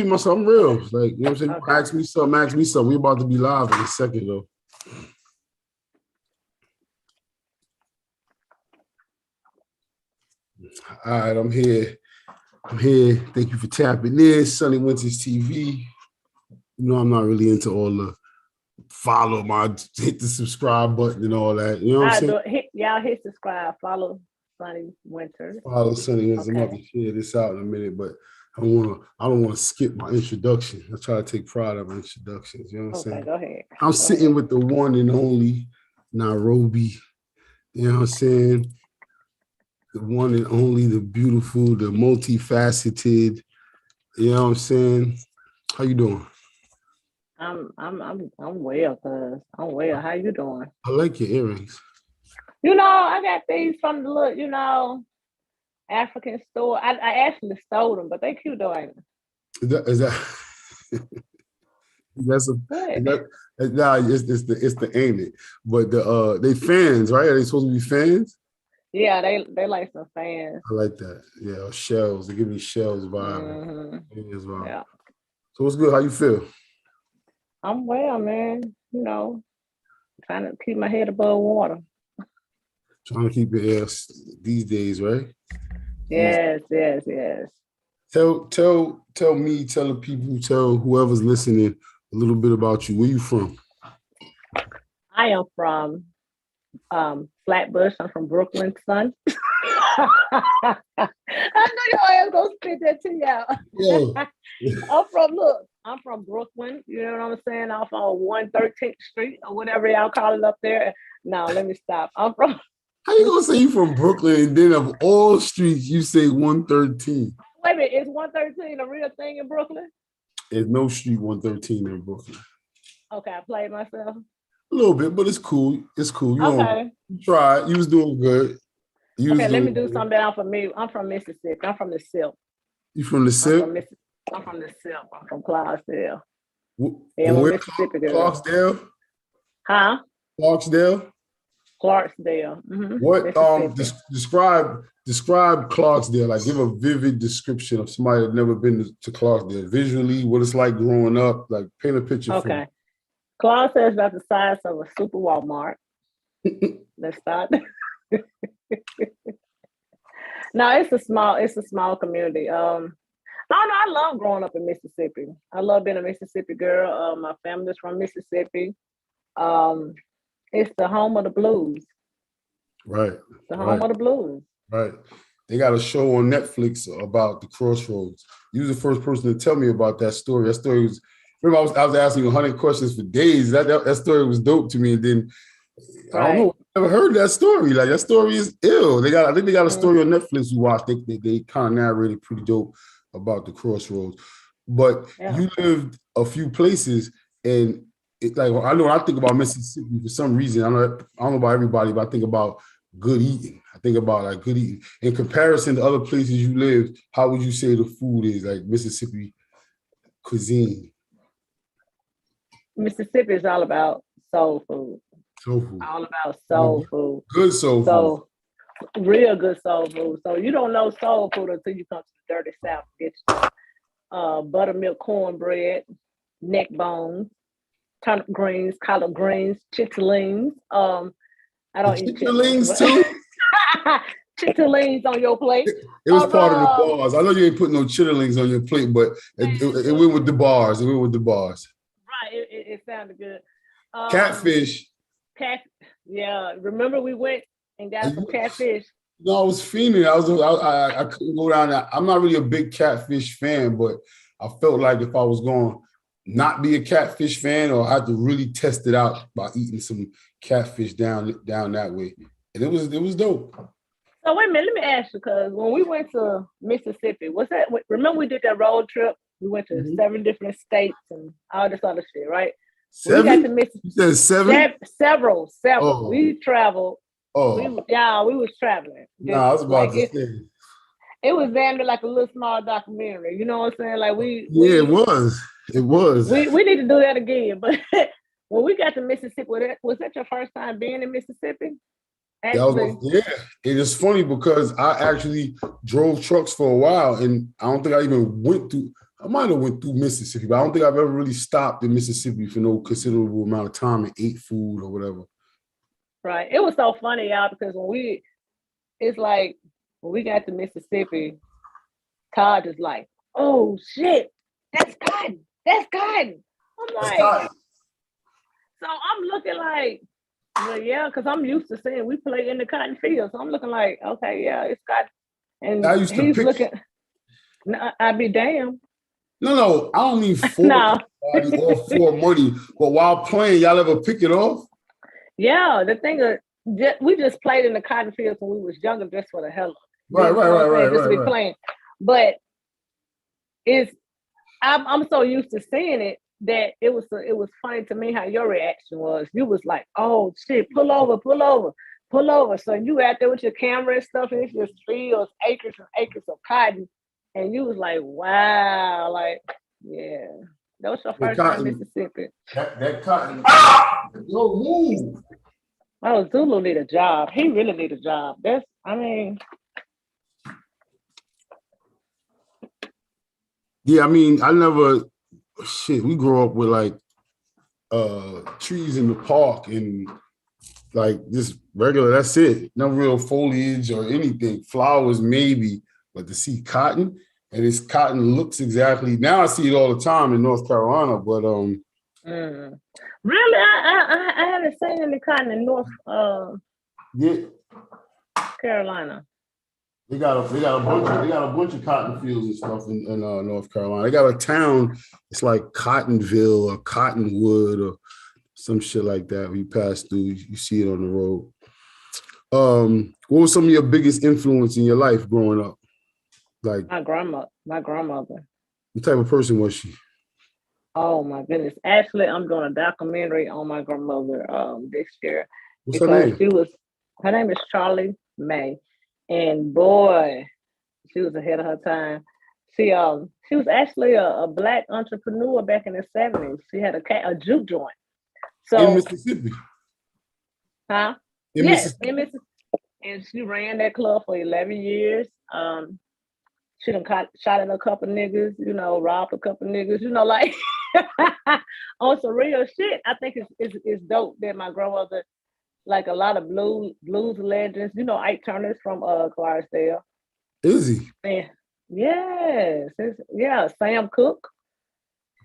be myself. I'm real. Like, you know what I'm saying? Okay. Ask me something. We about to be live in a second, though. All right, I'm here. Thank you for tapping in. Sunny Winters TV. You know, I'm not really into all the follow hit the subscribe button and all that. You know what I'm saying? Y'all hit subscribe. Follow Sunny Winters. Follow Sunny Winters. Okay. I'm about to share this out in a minute, but I don't want to skip my introduction. I try to take pride of my introductions. You know what I'm saying? Go ahead. I'm sitting with the one and only Nyrobi. You know what I'm saying? The one and only, the beautiful, the multifaceted. You know what I'm saying? How you doing? I'm well, cuz I'm well. How you doing? I like your earrings. You know, I got these from the little, you know, African store. I actually stole them, but they cute though, ain't they? Is that that's a nah, it's the ain't it. But they fans, right? Are they supposed to be fans? Yeah, they like some fans. I like that. Yeah, shells. They give me shells vibe. Mm-hmm. Yeah. So what's good? How you feel? I'm well, man. You know, trying to keep my head above water. Trying to keep your ass these days, right? Yes. Tell the people, tell whoever's listening a little bit about you. Where you from? I am from Flatbush. I'm from Brooklyn, son. I know your ass gonna spit that to y'all. Yeah. I'm from Brooklyn. You know what I'm saying? I'm from 113th Street or whatever y'all call it up there. No, let me stop. I'm from. How you gonna say you from Brooklyn and then of all streets you say 113? Wait a minute, is 113 a real thing in Brooklyn? There's no street 113 in Brooklyn. Okay, I played myself. A little bit, but it's cool. It's cool. You tried. You was doing good. Let me do something out for me. I'm from Mississippi. I'm from the SIP. You from the SIP? I'm from the SIP. I'm from Clarksdale. Yeah, I'm a Mississippi girl. Clarksdale? Huh? Clarksdale? Mm-hmm. What describe Clarksdale? Like, give a vivid description of somebody that's never been to Clarksdale. Visually, what it's like growing up. Like, paint a picture for me. Clarksdale is about the size of a super Walmart. Let's start. No, it's a small community. I love growing up in Mississippi. I love being a Mississippi girl. My family's from Mississippi. It's the home of the blues. Right. The home of the blues. Right. They got a show on Netflix about the Crossroads. You was the first person to tell me about that story. That story was, remember I was asking you 100 questions for days. That story was dope to me. And then, I don't know, I never heard that story. Like, that story is ill. I think they got a story on Netflix you watched. They kind of narrated pretty dope about the Crossroads. But you lived a few places, and I know when I think about Mississippi for some reason, I don't know about everybody, but I think about good eating. I think about like good eating. In comparison to other places you lived, how would you say the food is, like Mississippi cuisine? Mississippi is all about soul food. Soul food. All about soul food. Good soul food. Real good soul food. So you don't know soul food until you come to the dirty South. Get buttermilk cornbread, neck bones, turnip greens, collard greens, chitterlings. I don't eat chitterlings too. Chitterlings on your plate. It was part of the bars. I know you ain't putting no chitterlings on your plate, but it went with the bars. Right. It sounded good. Catfish. Yeah. Remember we went and got some catfish. No, I was fiending. I couldn't go down there. I'm not really a big catfish fan, but I felt like if I was going to not be a catfish fan, or I had to really test it out by eating some catfish down that way. And it was dope. So wait a minute, let me ask you, because when we went to Mississippi, remember we did that road trip? We went to 7 different states and all this other shit, right? 7? We got to Mississippi. You said 7? Several. Oh. We traveled. Oh. We was traveling. I was about to say. It was damn like a little small documentary. You know what I'm saying? Like it was. It was. We need to do that again. But when we got to Mississippi, was that your first time being in Mississippi? It is funny because I actually drove trucks for a while, and I don't think I even went through. I might have went through Mississippi, but I don't think I've ever really stopped in Mississippi for no considerable amount of time and ate food or whatever. Right. It was so funny, y'all, because it's like when we got to Mississippi, Todd is like, "Oh shit, that's cotton. That's cotton." I'm like, so I'm looking like, well, yeah, because I'm used to seeing we play in the cotton field. So I'm looking like, okay, yeah, it's cotton. And I used to he's pick looking, I'd be damned. No, I don't mean for No. body or for money, but while playing, y'all ever pick it off? Yeah, the thing is, we just played in the cotton fields when we was younger, just for the hell of it. Right. Just to be playing. But I'm so used to seeing it that it was funny to me how your reaction was. You was like, "Oh shit, pull over." So you out there with your camera and stuff, and it's just fields, acres and acres of cotton, and you was like, "Wow, like, yeah." That was your first time in Mississippi. That cotton. Yo, move. Oh, Zulu need a job. He really need a job. Yeah, I mean, we grew up with like trees in the park and like just regular, that's it. No real foliage or anything. Flowers maybe, but to see cotton, and this cotton looks exactly, now I see it all the time in North Carolina, but Really? I haven't seen any cotton in North Carolina. They got a bunch of cotton fields and stuff in North Carolina. They got a town, it's like Cottonville or Cottonwood or some shit like that. When you pass through, you see it on the road. What was some of your biggest influence in your life growing up? Like my grandmother. What type of person was she? Oh my goodness. Actually, I'm doing a documentary on my grandmother this year. What's her name? Her name is Charlie May. And boy, she was ahead of her time. She was actually a Black entrepreneur back in the 70s. She had a juke joint. So in Mississippi. Huh? Yes, in Mississippi. And she ran that club for 11 years. She done shot at a couple niggas, robbed a couple niggas, like on some real shit. I think it's dope that my grandmother, like a lot of blues legends, Ike Turner's from Clarksdale. Is he? Yeah. Yes. Sam Cooke.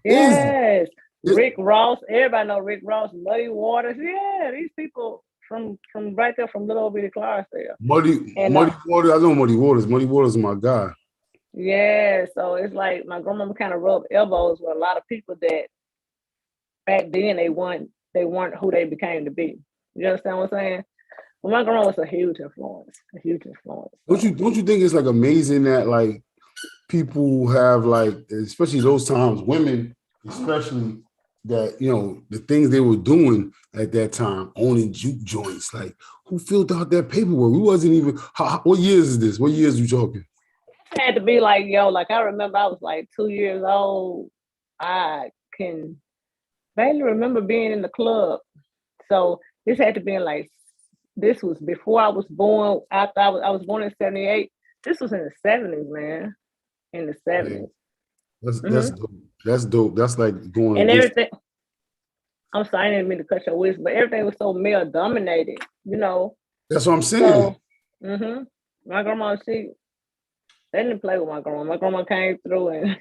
Yes. Rick Ross. Everybody know Rick Ross. Muddy Waters. Yeah, these people from right there from little bitty Clarksdale. Muddy Waters. I know Muddy Waters. Muddy Waters is my guy. Yeah, so it's like my grandmama kind of rubbed elbows with a lot of people that back then they weren't who they became to be. You understand what I'm saying? Well, my grandma was a huge influence. So. Don't you think it's like amazing that like people have like, especially those times, women especially, that the things they were doing at that time, owning juke joints, like who filled out that paperwork? We wasn't even. What years is this? What years are you talking? It had to be like, I remember I was like 2 years old. I can barely remember being in the club. So this had to be this was before I was born. After I was born in 78. This was in the 70s, man. In the 70s. That's dope. That's dope. That's like going. And everything. I'm sorry, I didn't mean to cut your wisdom, but everything was so male dominated. That's what I'm saying. So, my grandma, they didn't play with my grandma. My grandma came through and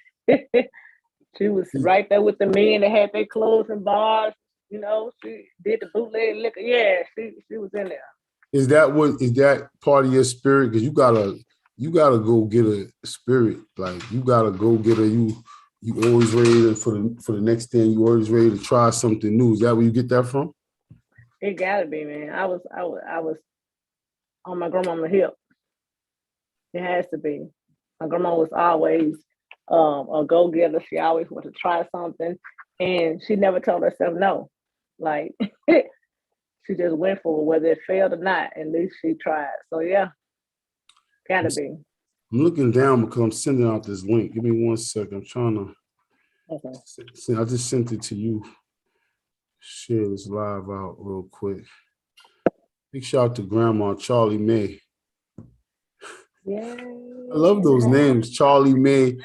she was right there with the men that had their clothes and bars. She did the bootleg liquor. Yeah, she was in there. Is that part of your spirit? Because you gotta go get a spirit. Like you gotta go get you always ready for the next thing. You always ready to try something new. Is that where you get that from? It gotta be, man. I was on my grandmama's hip. It has to be. My grandma was always a go-getter. She always wanted to try something, and she never told herself no. Like she just went for it, whether it failed or not. At least she tried. So yeah, gotta be. I'm looking down because I'm sending out this link. Give me 1 second. I'm trying to. Okay. I just sent it to you. Share this live out real quick. Big shout out to Grandma Charlie May. Yeah. I love those names, Charlie May.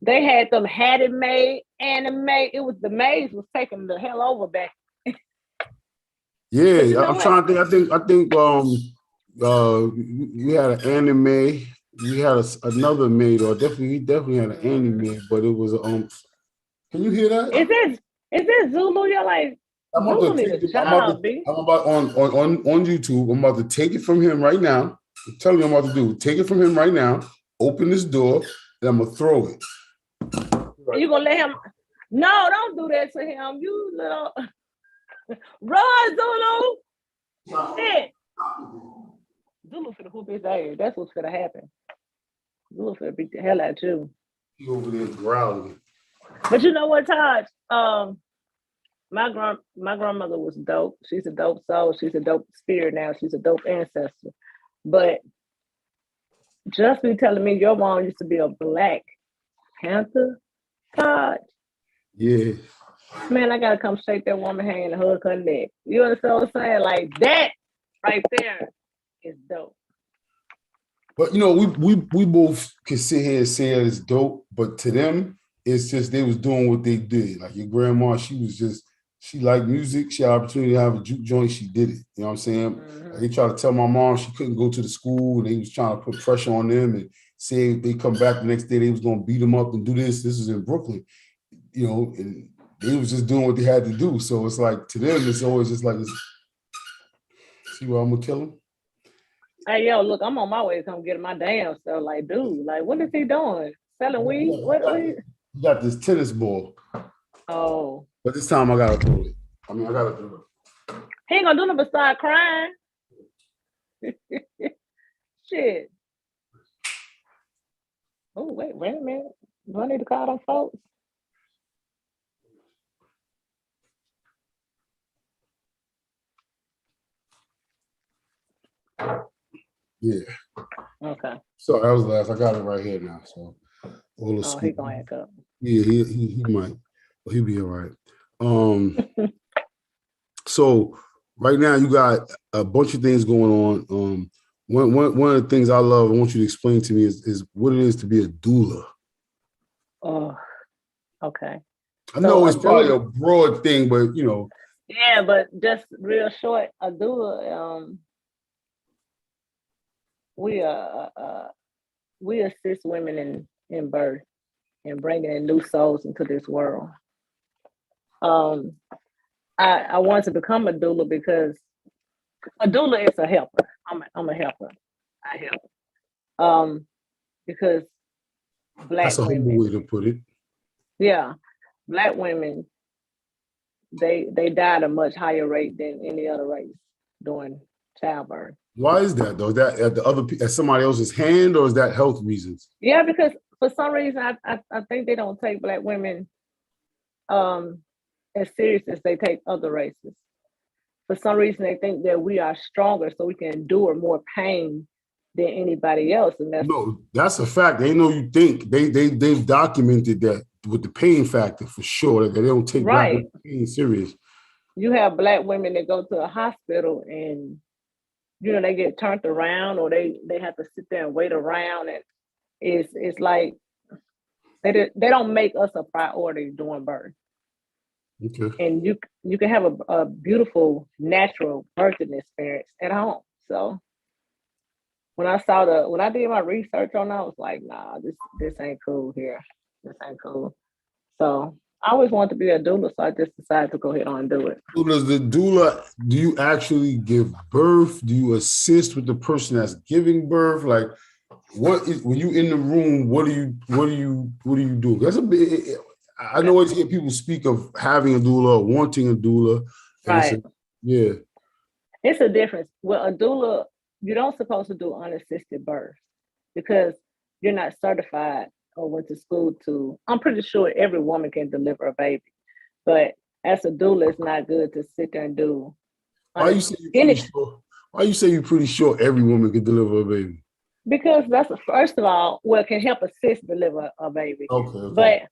They had them had it made, anime. It was the maids was taking the hell over back. Yeah, But you know I'm what? trying to think. I think we had an anime. We had another maid, or we definitely had an anime, but it was Can you hear that? Is this Zulu? You're like I'm about Zulu to need take a it. job, B. I'm about on YouTube. I'm about to take it from him right now. I'm telling you, what I'm about to do. Take it from him right now. Open this door, and I'm gonna throw it. Are you gonna let him? No, don't do that to him. You little run, Zulu. Shit. Zulu finna whoop his ass. That's what's gonna happen. Zulu finna beat the hell out of you. He over there growling. But you know what, Todd? My grandmother was dope. She's a dope soul. She's a dope spirit now. She's a dope ancestor. But just be telling me your mom used to be a Black Panther, Todd. Yeah. Man, I gotta come shake that woman hand and hug her neck. You understand what I'm saying? Like that right there is dope. But you know, we both can sit here and say it's dope, but to them, it's just they was doing what they did. Like your grandma, she liked music. She had opportunity to have a juke joint. She did it. You know what I'm saying? Mm-hmm. They tried to tell my mom she couldn't go to the school, and they was trying to put pressure on them and say if they come back the next day, they was gonna beat them up and do this. This is in Brooklyn, you know, and they was just doing what they had to do. So it's like to them, it's always just like, see what I'm gonna kill him. Hey, yo, look, I'm on my way to come get my damn stuff. Like, dude, like, what is he doing? Selling weed? What? You got this tennis ball. Oh. But this time I gotta throw it. I gotta throw it. He ain't gonna do nothing but start crying. Shit. Oh, wait a minute. Do I need to call them folks? Yeah. Okay. So that was last. I got it right here now. So he gonna act up. Yeah, he might. But he'll be all right. So right now you got a bunch of things going on. One of the things I love, I want you to explain to me is what it is to be a doula. Oh, okay. I know it's probably a broad thing, but you know. Yeah, but just real short, a doula, we assist women in birth and bringing in new souls into this world. I wanted to become a doula because a doula is a helper. I'm a helper. I help. Because Black women. That's a humble way to put it. Yeah, Black women, they die at a much higher rate than any other race during childbirth. Why is that though? Is that at somebody else's hand, or is that health reasons? Yeah, because for some reason I think they don't take Black women as serious as they take other races. For some reason they think that we are stronger, so we can endure more pain than anybody else. And that's a fact. They know you think. They've documented that with the pain factor for sure, that they don't take Black pain serious. You have Black women that go to a hospital and they get turned around, or they have to sit there and wait around, and it's like they don't make us a priority during birth. Okay. And you can have a beautiful natural birthing experience at home. So when I did my research on that, I was like, nah, this ain't cool here. This ain't cool. So I always wanted to be a doula, so I just decided to go ahead on and do it. So do you actually give birth? Do you assist with the person that's giving birth? Like, when you in the room, what do you do? That's a bit. I know always hear people speak of having a doula or wanting a doula. Right. It's a difference. Well, a doula, you don't supposed to do unassisted birth because you're not certified or went to school to. I'm pretty sure every woman can deliver a baby, but as a doula, it's not good to sit there and do. Why you say you're pretty sure every woman can deliver a baby? Because that's first of all, it can help assist deliver a baby. Okay. But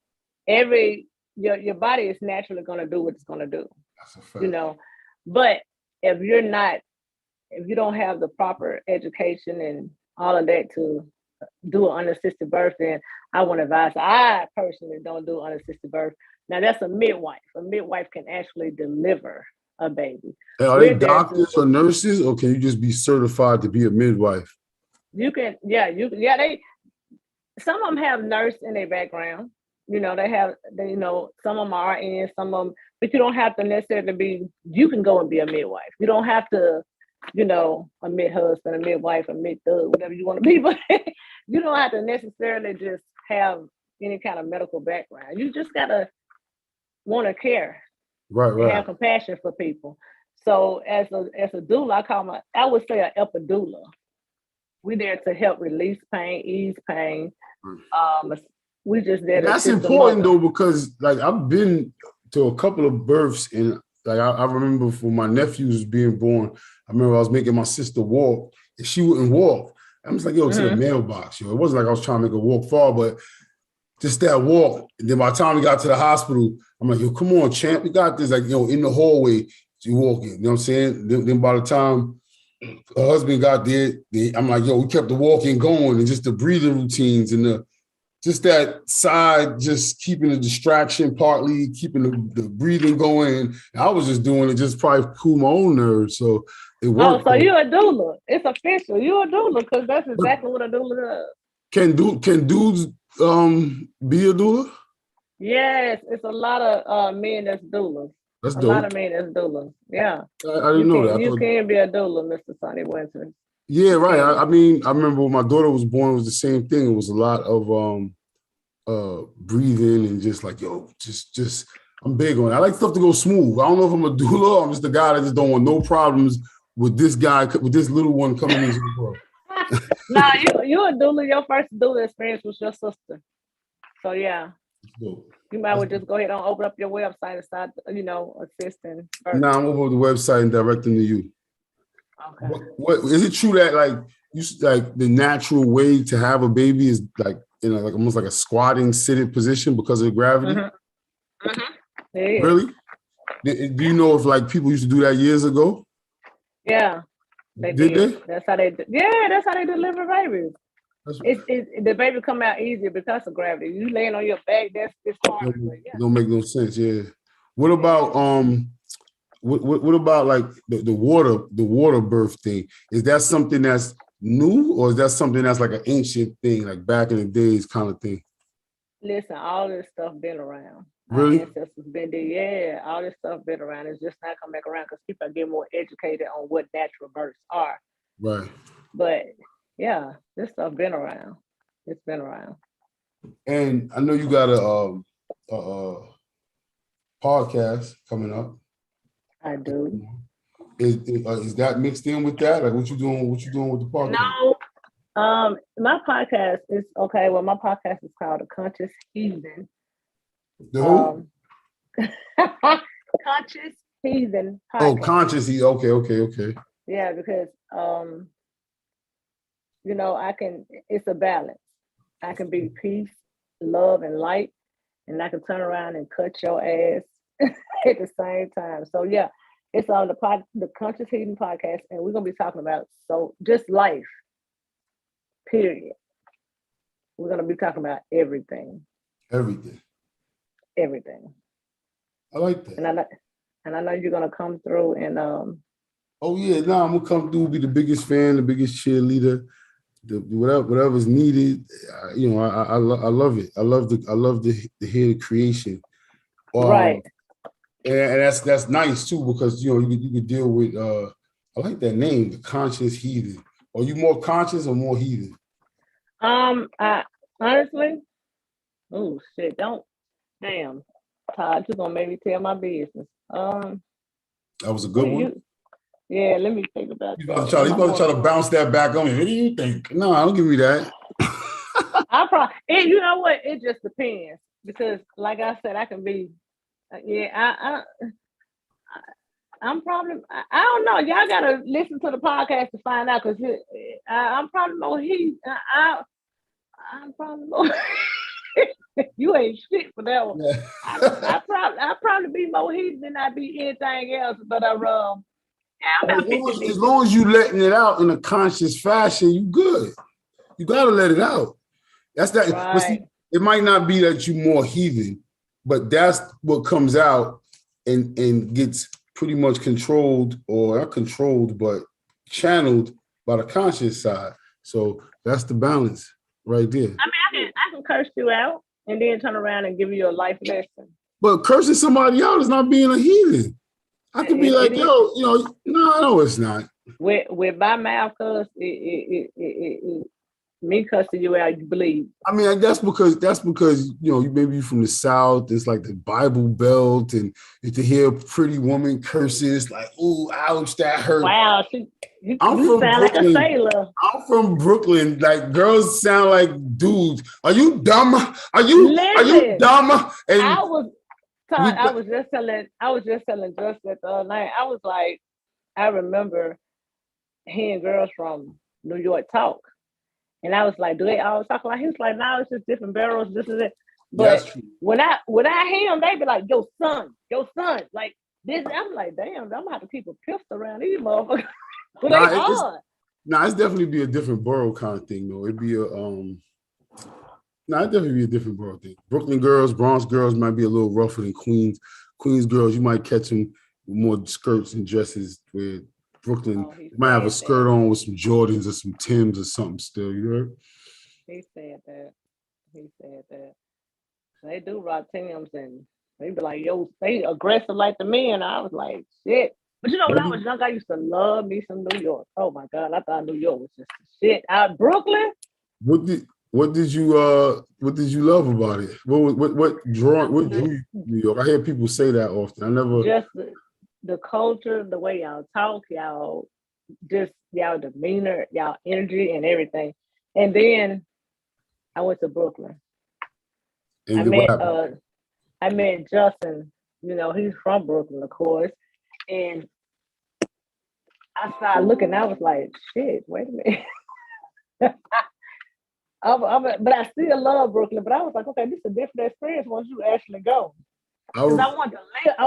your body is naturally going to do what it's going to do. That's a fact. But if you don't have the proper education and all of that to do an unassisted birth, then I wouldn't advise. I personally don't do unassisted birth. Now that's a midwife. A midwife can actually deliver a baby. Are they doctors or nurses, or can you just be certified to be a midwife? You can, they. Some of them have nurse in their background. They have, some of them are in, some of them, but you don't have to necessarily be. You can go and be a midwife. You don't have to, a mid husband, a midwife, a mid thug, whatever you want to be. But you don't have to necessarily just have any kind of medical background. You just gotta want to care, right, have compassion for people. So as a doula, I would say an epidoula. We're there to help release pain, ease pain. We just there. That's important though, because like I've been to a couple of births, and like I remember when my nephew was being born, I remember I was making my sister walk, and she wouldn't walk. I was like, yo, to the mailbox. It wasn't like I was trying to make her walk far, but just that walk. And then by the time we got to the hospital, I'm like, yo, come on, champ, we got this. Like, in the hallway, she walking. You know what I'm saying? Then by the time her husband got there, I'm like, yo, we kept the walking going, and just the breathing routines and just that side, just keeping the distraction, partly keeping the breathing going. And I was just doing it just probably cool my own nerves. So it worked. Oh, so you're a doula. It's official. You're a doula, because that's exactly what a doula does. Can dudes be a doula? Yes, it's a lot of men that's doulas. That's dope. A lot of men that's doulas. Yeah. I didn't know that. You can be a doula, Mr. Sonny Winter. Yeah, right. I mean, I remember when my daughter was born, it was the same thing. It was a lot of breathing and just like, yo, just I'm big on it. I like stuff to go smooth. I don't know if I'm a doula or I'm just the guy that just don't want no problems with this guy, with this little one coming into the world. Nah, you a doula. Your first doula experience was your sister. So yeah. You might well just go ahead and open up your website and start, assisting. Nah, I'm over the website and directing to you. Okay. What is it true that like the natural way to have a baby is like like almost like a squatting seated position because of the gravity? Mm-hmm. Mm-hmm. Yeah. Really? Do you know if like people used to do that years ago? Yeah. Did they? That's how they deliver babies. The baby come out easier because of gravity. You laying on your back, it's hard. Don't make no sense. Yeah. What about what about like the water birth thing? Is that something that's new, or is that something that's like an ancient thing, like back in the days kind of thing? Listen, all this stuff been around. Really? Our ancestors been there. Yeah, all this stuff been around. It's just not come back around because people are getting more educated on what natural births are. Right. But yeah, this stuff been around. It's been around. And I know you got a podcast coming up. I do. Is that mixed in with that? Like what you doing with the podcast? No. My podcast is okay. Well, my podcast is called The Conscious Heathen. The who? Conscious Heathen podcast. Oh, Conscious Heathen. Okay. Yeah, because it's a balance. I can be peace, love, and light, and I can turn around and cut your ass at the same time. So yeah, it's on the Conscious Heathen podcast, and we're gonna be talking about just life. Period. We're gonna be talking about everything. Everything. I like that. And I know you're gonna come through and Oh yeah, no, I'm gonna come through, be the biggest fan, the biggest cheerleader, whatever's needed. I love it. I love to hear the creation. Right. And that's nice too, because you could deal with I like that name, the Conscious Heathen. Are you more conscious or more heathen? I honestly, oh shit, damn, Todd, you're gonna make me tell my business. That was a good one. Yeah, let me think about it. He's about to try to bounce that back on me. What do you think? No, don't give me that. You know what? It just depends, because like I said, I can be. I'm probably. I don't know. Y'all gotta listen to the podcast to find out, because I'm probably more heat. I'm probably more. You ain't shit for that one. Yeah. I probably be more heat than I be anything else, but as long as you letting it out in a conscious fashion, you good. You gotta let it out. That's that. Right. But see, it might not be that you're more heathen, but that's what comes out and gets pretty much controlled, or not controlled, but channeled by the conscious side. So that's the balance right there. I mean, I can curse you out and then turn around and give you a life lesson. But cursing somebody out is not being a heathen. I could be like, yo, you know, no, it's not. With my mouth cuss, me cussing you out, you believe. I mean, that's because you know, maybe you're from the South. It's like the Bible Belt, and to hear a pretty woman curses, like, "Ooh, ouch, that hurt." Wow, you from sound Brooklyn. like a sailor. I'm from Brooklyn. Like, girls sound like dudes. Are you dumb? Are you dumb? And I was just telling Justin the other night. I was like, I remember hearing girls from New York talk. And I was like, do they always talk like? He was like, no, it's just different barrels, this is it. But when I hear them, they be like, your son, like this. I'm like, damn, I'm gonna have to keep a pistol around these motherfuckers. But they hard. It's definitely be a different borough kind of thing, though. It'd be it'd definitely be a different borough thing. Brooklyn girls, Bronx girls might be a little rougher than Queens. Queens girls, you might catch them with more skirts and dresses. Where Brooklyn might have a skirt on with some Jordans or some Timbs or something still, you heard? He said that. They do rock Timbs and they be like, yo, they aggressive like the men. I was like, shit. But you know, when I was young, I used to love me some New York. Oh my God, I thought New York was just shit. Out Brooklyn. What did you love about it? What drew you New York? I hear people say that often. I never just the culture, the way y'all talk, y'all demeanor, y'all energy and everything. And then I went to Brooklyn. And I met Justin, you know, he's from Brooklyn, of course. And I started looking, I was like, shit, wait a minute. But I still love Brooklyn, but I was like, okay, this is a different experience once you actually go. Because I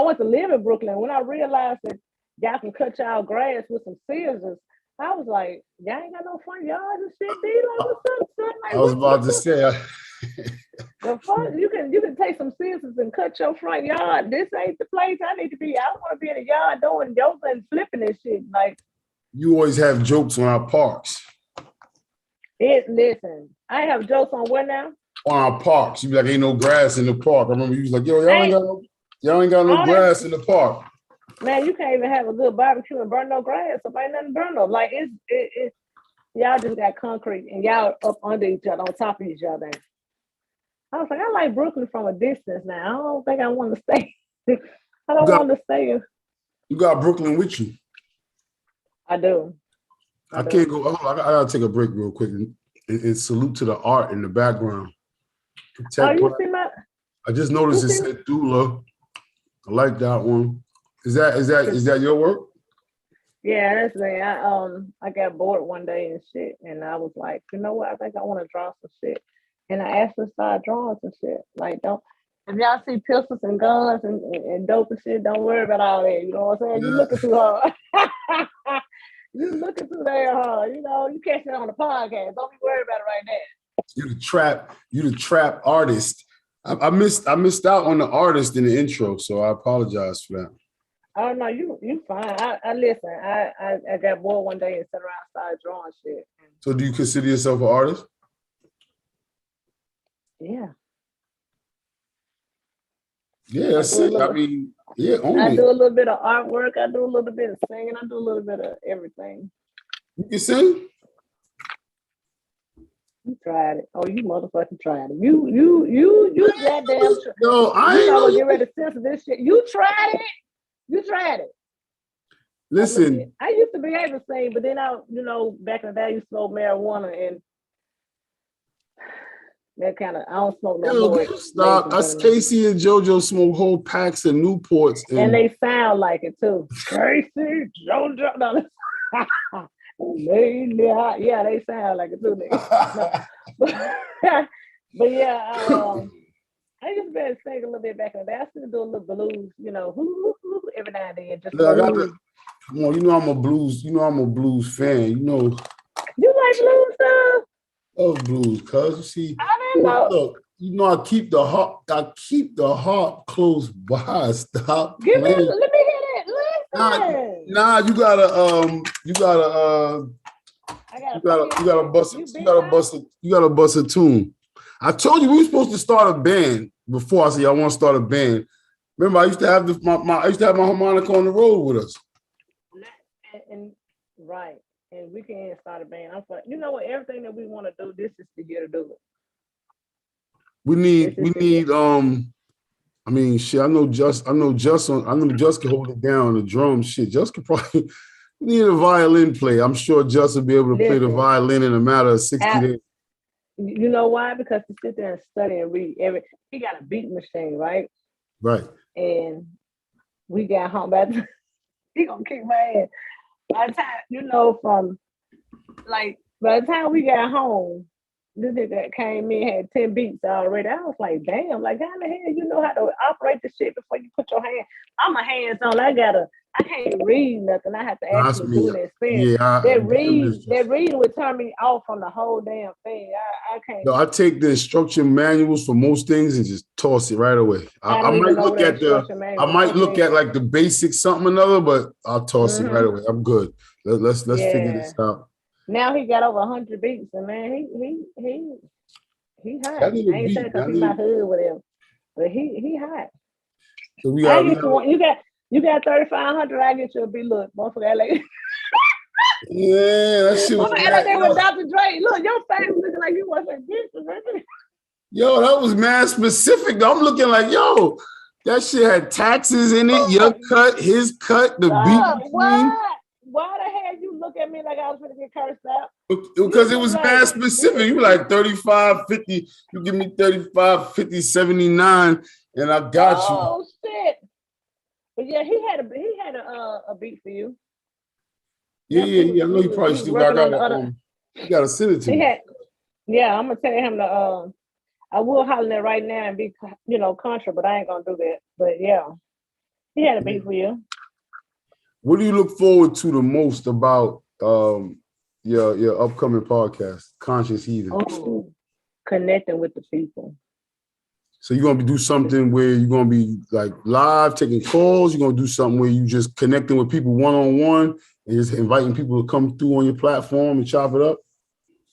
want to live in Brooklyn. When I realized that y'all can cut y'all grass with some scissors, I was like, y'all ain't got no front yard and shit. Be like, what's up, son? Like, I was about to say. The fuck, you can take some scissors and cut your front yard. This ain't the place I need to be. I don't want to be in the yard doing yoga and flipping this shit. Like, you always have jokes on our parks. Listen, I have jokes on what now? On our parks. You be like, ain't no grass in the park. I remember you was like, yo, y'all ain't got no grass in the park. Man, you can't even have a good barbecue and burn no grass. So ain't nothing burn no. Like it's y'all just got concrete and y'all up under each other, on top of each other. I was like, I like Brooklyn from a distance now. I don't think I want to stay. I don't want to stay. You got Brooklyn with you. I do. I can't go. Oh, I gotta take a break real quick and salute to the art in the background. You see my? I just noticed it said doula. I like that one. Is that your work? Yeah, that's me. I got bored one day and shit, and I was like, you know what? I think I want to draw some shit, and I actually started drawing some shit. Like, if y'all see pistols and guns and dope and shit, don't worry about all that. You know what I'm saying? You looking too hard. You looking too damn hard. You know, you catch it on the podcast. Don't be worried about it right now. You the trap artist. I missed out on the artist in the intro, so I apologize for that. Oh no, you fine. I listen. I got bored one day and sat around and started drawing shit. So do you consider yourself an artist? Yeah. Yeah, that's it. I mean, yeah, I do a little bit of artwork. I do a little bit of singing. I do a little bit of everything. You can sing? You tried it. Oh, you motherfucking tried it. You goddamn. No, I ain't gonna get ready to censor this shit. You tried it. You tried it. Listen, I used to be able to sing, but then back in the day, I used to smoke marijuana and that kind of, I don't smoke no more. Stop. Us Casey and JoJo smoke whole packs of Newports. And they sound like it too. Casey, JoJo. No. Yeah, they sound like it too. But yeah, I used to be able to sing a little bit back in the day. I still do a little blues, every now and then. Just come on, I'm a blues fan. You like blues stuff? Of blues, cuz you see, I didn't know. look, I keep the heart close by. Stop Let me playing. hear that. Listen. You gotta bust a tune. I told you we were supposed to start a band before. I said I want to start a band. Remember, I used to have my harmonica on the road with us. And right. And we can start a band. You know what? Everything that we want to do, this is the year to do it. We need. I mean, shit. I know Just can hold it down on the drums. Shit, Just could probably. We need a violin player. I'm sure Just will be able to play the violin in a matter of 60 days. You know why? Because to sit there and study and read he got a beat machine, right? Right. And we got home he gonna kick my ass. By the time, by the time we got home, this nigga came in, had 10 beats already. I was like, damn, like how the hell you know how to operate the shit before you put your hand? I'm a hands-on. I can't read nothing. I have to actually do an experience. Yeah, that reading would turn me off from the whole damn thing. I can't. No, I take the instruction manuals for most things and just toss it right away. I might look at like the basics, something or another, but I'll toss it right away. I'm good. Let's figure this out. Now he got over 100 beats, and man, he hot. I ain't saying because he's not hood with him, but he hot. So you got 3,500. I get you a beat. Look, motherfucker, like. Yeah, that shit was like they were Dr. Dre. Look, your face looking like you want some this. Yo, that was mad specific. I'm looking like, yo, that shit had taxes in it. Your cut, his cut, the beat between. Why the hell you look at me like I was going to get cursed out? Because it was mad specific. You like 35, 50. You give me 35, 50, 79, and I got you. Oh shit! But yeah, he had a beat for you. Yeah. I know you probably still got you got to send it to me. I'm gonna tell him to. I will holler that right now and be, contra, but I ain't gonna do that. But yeah, he had a beat for you. What do you look forward to the most about your upcoming podcast, Conscious Heathen? Oh, connecting with the people. So you're gonna do something where you're gonna be like live taking calls. You're gonna do something where you just connecting with people one-on-one and just inviting people to come through on your platform and chop it up.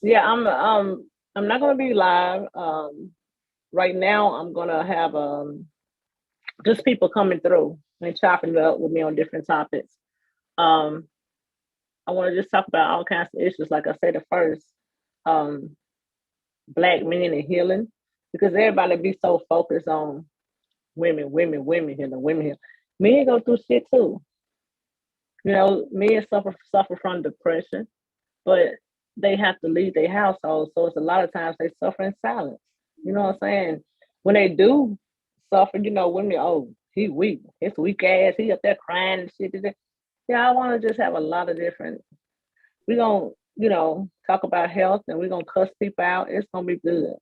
Yeah, I'm not gonna be live. Right now I'm gonna have just people coming through and chopping it up with me on different topics. I want to just talk about all kinds of issues. Like I said, the first, Black men and healing, because everybody be so focused on women healing. Men go through shit too. Men suffer from depression, but they have to leave their household. So it's a lot of times they suffer in silence. You know what I'm saying? When they do suffer, women, he weak. His weak ass, he up there crying and shit. Yeah, I want to just have a lot of different. We're going to, talk about health and we're going to cuss people out. It's going to be good.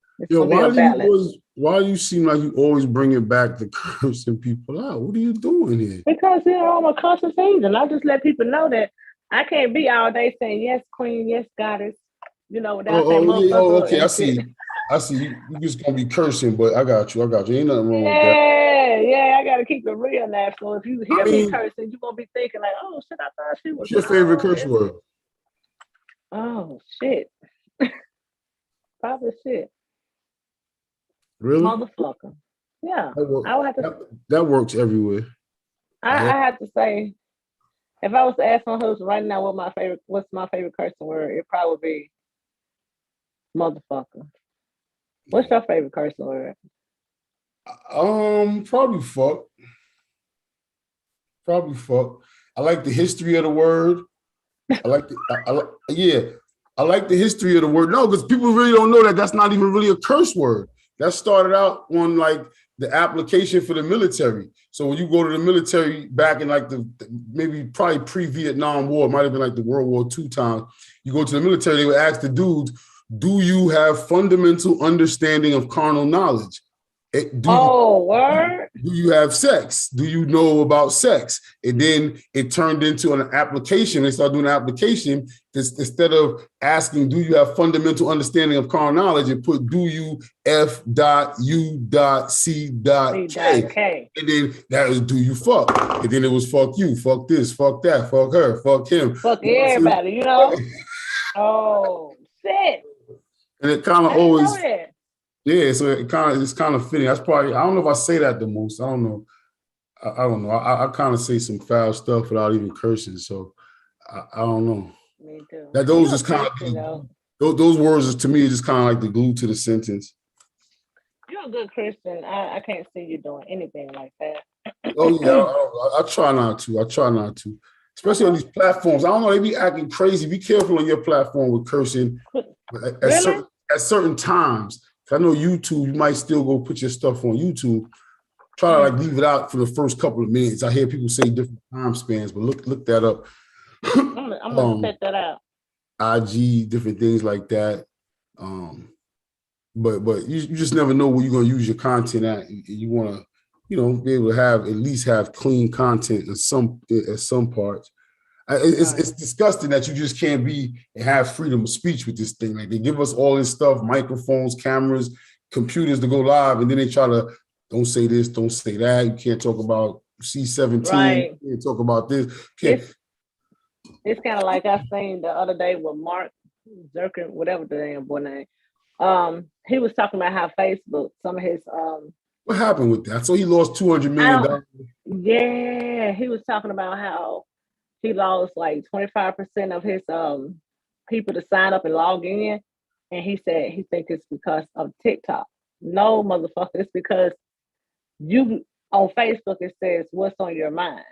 Why do you seem like you always bring it back to cursing people out? What are you doing here? Because, I'm a cussing season. I just let people know that I can't be all day saying, yes, queen, yes, goddess, without saying motherfucker. Okay, I see. You just going to be cursing, but I got you. Ain't nothing wrong with that. Yeah, I got to keep it real now. So if you hear me cursing, you're going to be thinking like, oh, shit, I thought she was. What's your favorite curse word? Oh, shit. Probably shit. Really? Motherfucker. Yeah. That works everywhere. I have to say, if I was to ask my husband right now what's my favorite cursing word, it'd probably be motherfucker. What's your favorite cursing word? Probably fuck. I like the history of the word. I like the history of the word. No, because people really don't know that that's not even really a curse word. That started out on like the application for the military. So when you go to the military back in like probably pre-Vietnam War, it might have been like the World War II time. You go to the military, they would ask the dudes, do you have fundamental understanding of carnal knowledge? Word? do you have sex? Do you know about sex? And then it turned into an application. They started doing an application instead of asking, do you have fundamental understanding of carnal knowledge, and put do you F.U.C.C.K. And then that was do you fuck. And then it was fuck you, fuck this, fuck that, fuck her, fuck him. Fuck everybody, you know? Oh, shit. And it kind of always, yeah, so it's kind of fitting. That's probably, I don't know if I say that the most. I don't know. I don't know. I kind of say some foul stuff without even cursing. So I don't know. Me too. That those just kind of those words is, to me, just kind of like the glue to the sentence. You're a good Christian. I can't see you doing anything like that. Oh yeah, I try not to. Especially on these platforms. I don't know. They be acting crazy. Be careful on your platform with cursing at certain times. I know YouTube, you might still go put your stuff on YouTube. Try to like leave it out for the first couple of minutes. I hear people say different time spans, but look that up. I'm gonna set that out. IG, different things like that. But you just never know where you're gonna use your content at. You want to, be able to at least have clean content at some parts. It's disgusting that you just can't be and have freedom of speech with this thing. Like, they give us all this stuff, microphones, cameras, computers to go live, and then they try to, don't say this, don't say that. You can't talk about C-17. Right. You can't talk about this. It's kind of like I seen the other day with Mark Zuckerberg, whatever the damn boy name. He was talking about how Facebook, some of his what happened with that? So he lost $200 million. Yeah, he was talking about how he lost like 25% of his people to sign up and log in. And he said he thinks it's because of TikTok. No, motherfucker, it's because you on Facebook, it says what's on your mind.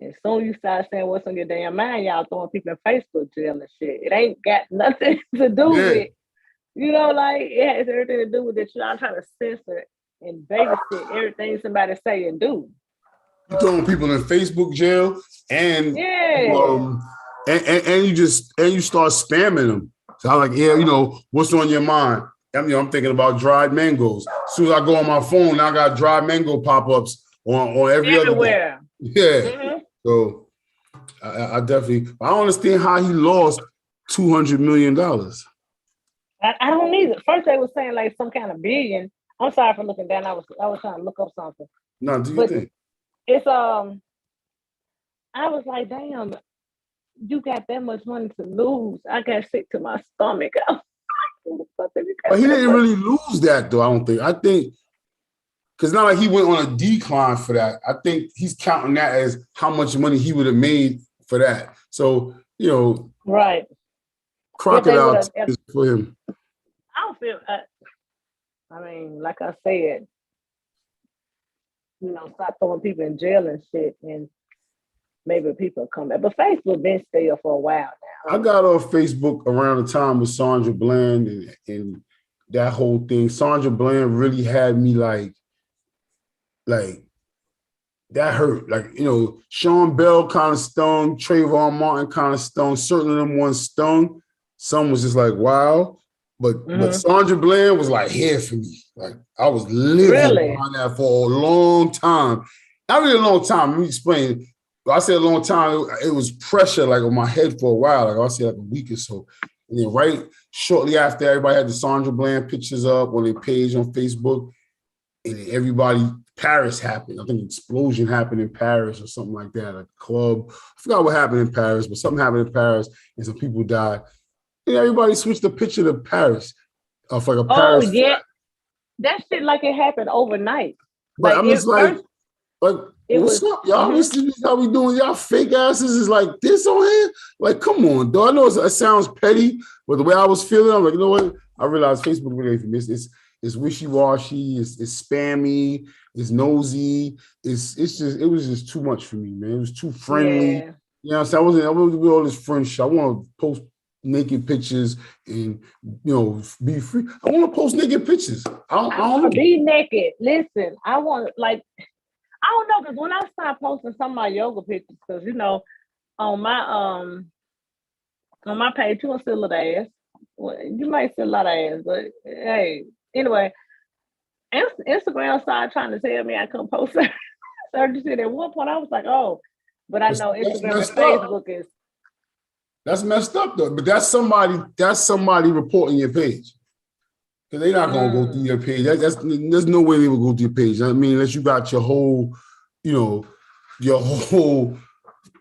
And soon you start saying what's on your damn mind, y'all throwing people in Facebook jail and shit. It ain't got nothing to do with, like it has everything to do with that y'all trying to censor and babysit everything somebody say and do. You throwing people in Facebook jail, and and you start spamming them. So I'm like, what's on your mind? I'm thinking about dried mangoes. As soon as I go on my phone, now I got dried mango pop-ups on everywhere. Other. Yeah. Mm-hmm. So I definitely, I don't understand how he lost $200 million. I don't either. First they were saying like some kind of billion. I'm sorry for looking down. I was trying to look up something. No, do you think? It's I was like, damn, you got that much money to lose. I got sick to my stomach. But he didn't really lose that though, I don't think. I think because not like he went on a decline for that. I think he's counting that as how much money he would have made for that. So, right. Crocodile is for him. I don't feel I mean, like I said, stop throwing people in jail and shit, and maybe people come back. But Facebook been still for a while now. I got off Facebook around the time with Sandra Bland and that whole thing. Sandra Bland really had me like that hurt. Like, Sean Bell kind of stung, Trayvon Martin kind of stung. Certain of them ones stung. Some was just like, wow. But Sandra Bland was like here for me. Like, I was living behind that for a long time. Not really a long time. Let me explain. I said a long time. It was pressure like on my head for a while. Like I said, like a week or so. And then right shortly after, everybody had the Sandra Bland pictures up on their page on Facebook. And then Paris happened. I think an explosion happened in Paris or something like that, a club. I forgot what happened in Paris, but something happened in Paris and some people died. And everybody switched the picture to Paris. Of like a Paris. Oh, yeah. That shit like it happened overnight. But I'm just like, what's up, y'all? This is how we doing. Y'all fake asses is like this on here? Like, come on, dog. I know it sounds petty, but the way I was feeling, I'm like, you know what? I realized Facebook really ain't for me. It's wishy-washy, it's spammy, it's nosy. It was just too much for me, man. It was too friendly. Yeah. You know, so I wasn't with all this friend shit. I want to post naked pictures and be free. I want to post naked pictures. I don't be naked. Listen, I want I don't know, because when I start posting some of my yoga pictures, because on my page you won't see a little ass. Well, you might see a lot of ass, but hey, anyway, Instagram started trying to tell me I couldn't post certain shit. At one point, I was like, oh, but I know Instagram and Facebook is. That's messed up though. But that's somebody reporting your page. Because they're not gonna go through your page. There's no way they will go through your page. I mean, unless you got your whole, your whole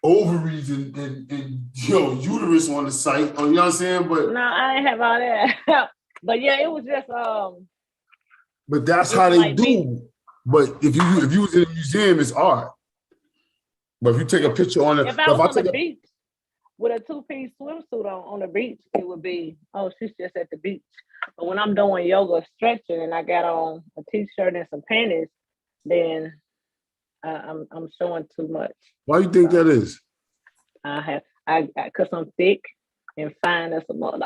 ovaries and uterus on the site. Or, you know what I'm saying? But no, I ain't have all that. But yeah, it was just But that's how they do. But if you was in a museum, it's art. But if you take a picture on it, if I was on the beach with a 2-piece swimsuit on the beach, it would be, oh, she's just at the beach. But when I'm doing yoga stretching and I got on a t-shirt and some panties, then I'm showing too much. Why do you think that is? Because I'm thick and fine as a mother.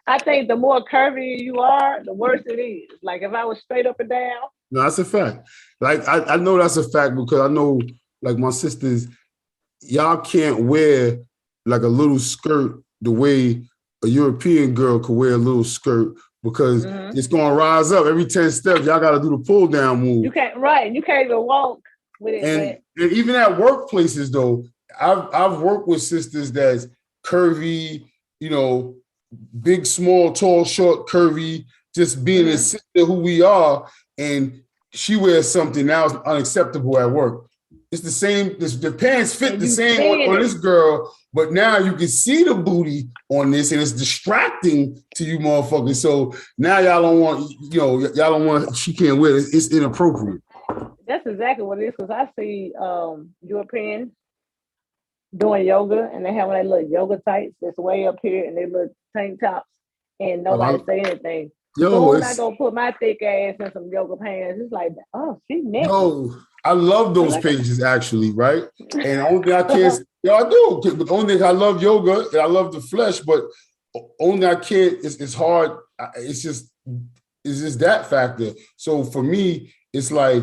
I think the more curvy you are, the worse it is. Like if I was straight up and down. No, that's a fact. Like I know that's a fact because I know, like my sisters, y'all can't wear like a little skirt the way a European girl could wear a little skirt because it's gonna rise up every 10 steps. Y'all got to do the pull down move. You can't even walk with it. And even at workplaces though, I've worked with sisters that's curvy, big, small, tall, short, curvy, just being a sister who we are, and she wears something now is unacceptable at work. It's the same, the pants fit the same on this girl, but now you can see the booty on this and it's distracting to you motherfuckers. So now y'all don't want, she can't wear it. It's inappropriate. That's exactly what it is, because I see Europeans doing yoga and they have their little yoga tights that's way up here and they little tank tops and nobody say anything. So I go put my thick ass in some yoga pants. It's like, oh, she's naked. Yo, I love those pages actually, right? And the only thing I can't, I do. But the only thing I love yoga and I love the flesh, but only I can't. It's hard. It's just that factor. So for me, it's like,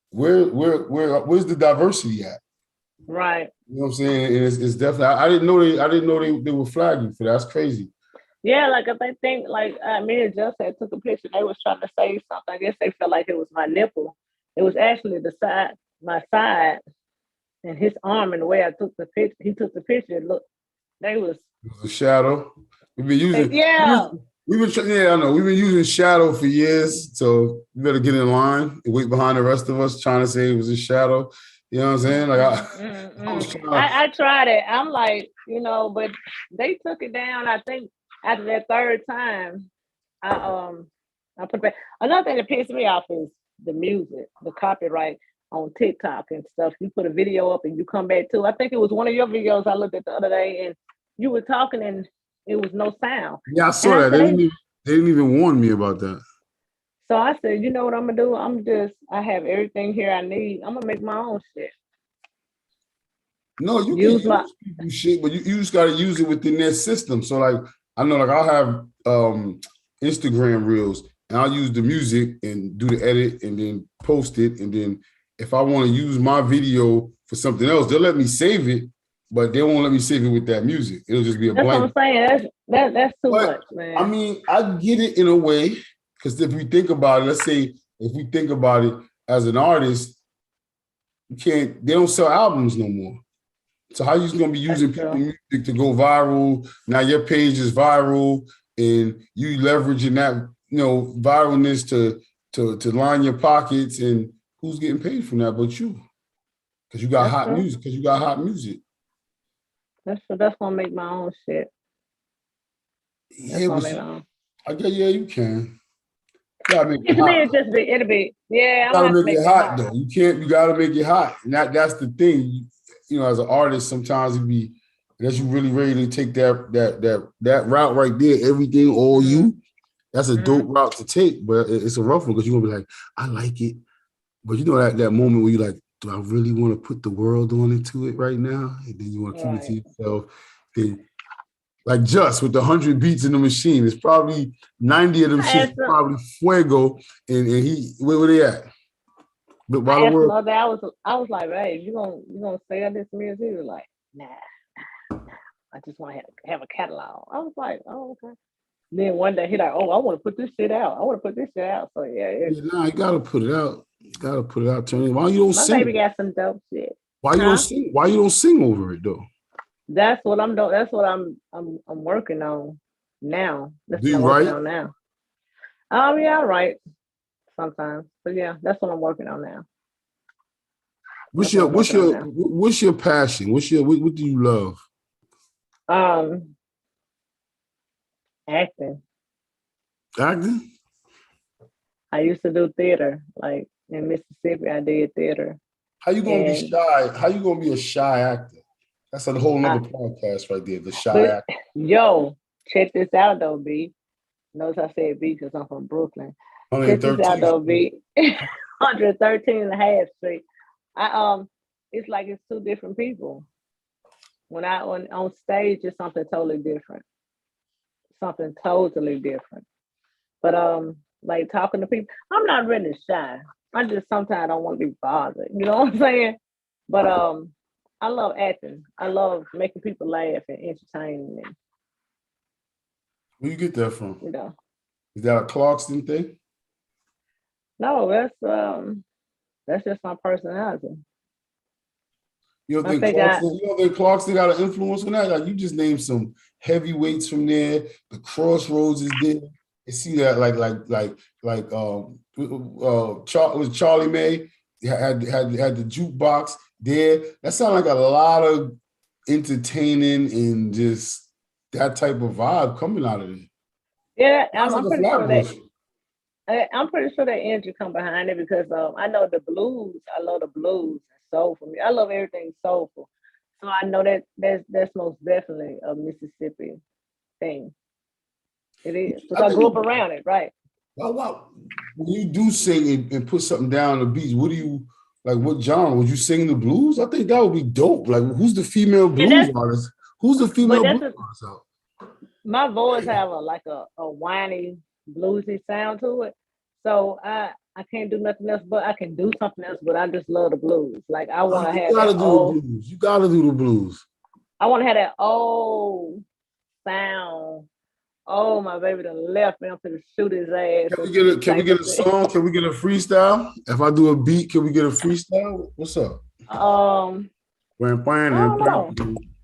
where's the diversity at? Right. You know what I'm saying? And it's definitely. I didn't know they were flagging for that. That's crazy. Yeah, like if they think like me and Just had took a picture, they was trying to say something. I guess they felt like it was my nipple. It was actually my side, and his arm. And the way I took the picture, he took the picture. Look, it was a shadow. We've been using. Yeah. I know. We've been using shadow for years, so you better get in line and wait behind the rest of us trying to say it was a shadow. You know what I'm saying? Like I tried it. I'm like, but they took it down. I think after that third time, I put it back. Another thing that pissed me off is the music, the copyright on TikTok and stuff. You put a video up and you come back too. I think it was one of your videos I looked at the other day, and you were talking and it was no sound. Yeah, I saw that. They didn't even warn me about that. So I said, you know what I'm gonna do? I have everything here I need. I'm gonna make my own shit. No, you can use shit, but you just gotta use it within their system. So like, I know, like I'll have Instagram reels and I'll use the music and do the edit and then post it. And then if I want to use my video for something else, they'll let me save it, but they won't let me save it with that music. It'll just be a blank. That's what I'm saying. That's too much, man. I mean, I get it in a way, because if we think about it, let's say if we think about it as an artist, they don't sell albums no more. So how you gonna be using people's music to go viral? Now your page is viral, and you leveraging that, viralness to line your pockets, and who's getting paid from that but you? Because you got hot music. That's gonna make my own shit. Yeah, you can. You gotta make it hot. It'll be. Yeah, you gotta make it hot though. You gotta make it hot, and that's the thing. As an artist, sometimes unless you really ready to take that route right there, everything, all you, that's a dope route to take, but it's a rough one because you're gonna be like, I like it. But that moment where you're like, do I really want to put the world on into it right now? And then you want to keep it to yourself. Then, like Just with the 100 beats in the machine, it's probably 90 of them shit probably fuego, and he, where they at? But I was like, hey, you gonna sell this music? He was like, nah. I just want to have a catalog. I was like, oh, okay. Then one day he like, oh, I want to put this shit out. I want to put this shit out. So yeah, Nah, you gotta put it out. You gotta put it out, Tony. Why you don't my sing? baby got some dope shit. Why you don't sing? Why you don't sing over it though? That's what I'm doing. That's what I'm working on now. That's Do what I'm you working write? on now. Yeah, I write sometimes. But yeah, that's what I'm working on now. What's your passion? What do you love? Acting. Acting? I used to do theater. Like in Mississippi, I did theater. How you gonna be shy? How you gonna be a shy actor? That's a whole nother podcast right there. The shy actor. Yo, check this out though, B. Notice I said B because I'm from Brooklyn. Check this out though, B. 113 and a half Street. It's like it's two different people. When on stage, it's something totally different. Something totally different. But like talking to people, I'm not really shy. I just sometimes don't want to be bothered. You know what I'm saying? But I love acting. I love making people laugh and entertaining them. Where you get that from? You know, is that a Clarkston thing? No, that's just my personality. You don't think Clarkston got an influence on that? Like you just named some heavyweights from there. The Crossroads is there. You see that Charlie May had the jukebox there. That sounded like a lot of entertaining and just that type of vibe coming out of it. Yeah, I'm pretty sure that. I'm pretty sure that energy come behind it because I know the blues. I love the blues and soulful. I love everything soulful. So I know that that's most definitely a Mississippi thing. It is because I grew up around it, right? Wow. When you do sing and put something down on the beat, what do you like? What genre would you sing the blues? I think that would be dope. Like, who's the female blues artist? Who's the female blues artist out? My voice have a whiny, bluesy sound to it, so I can't do nothing else. But I can do something else. But I just love the blues. Like I want to have that old. Blues. You gotta do the blues. I want to have that old sound. Oh, my baby done left me. I'm gonna shoot his ass. Can we get a song? Can we get a freestyle? If I do a beat, can we get a freestyle? What's up? I don't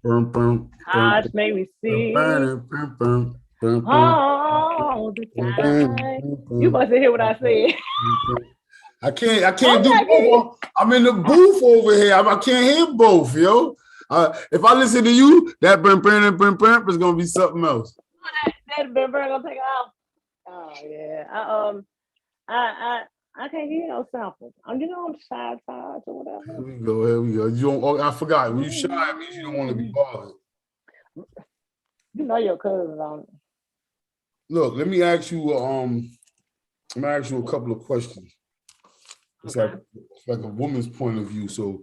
know. Heart made me see all the time. You must hear what I said. I can't do both. I'm in the booth over here. I can't hear both, yo. If I listen to you, that is gonna be something else. That gonna take off. Oh yeah. I can't hear no samples. I'm shy or whatever. Here we go. You don't. I forgot. When you shy, it means you don't want to be bothered. You know your cousin on it. Look, let me ask you. I'm gonna ask you a couple of questions. It's like a woman's point of view. So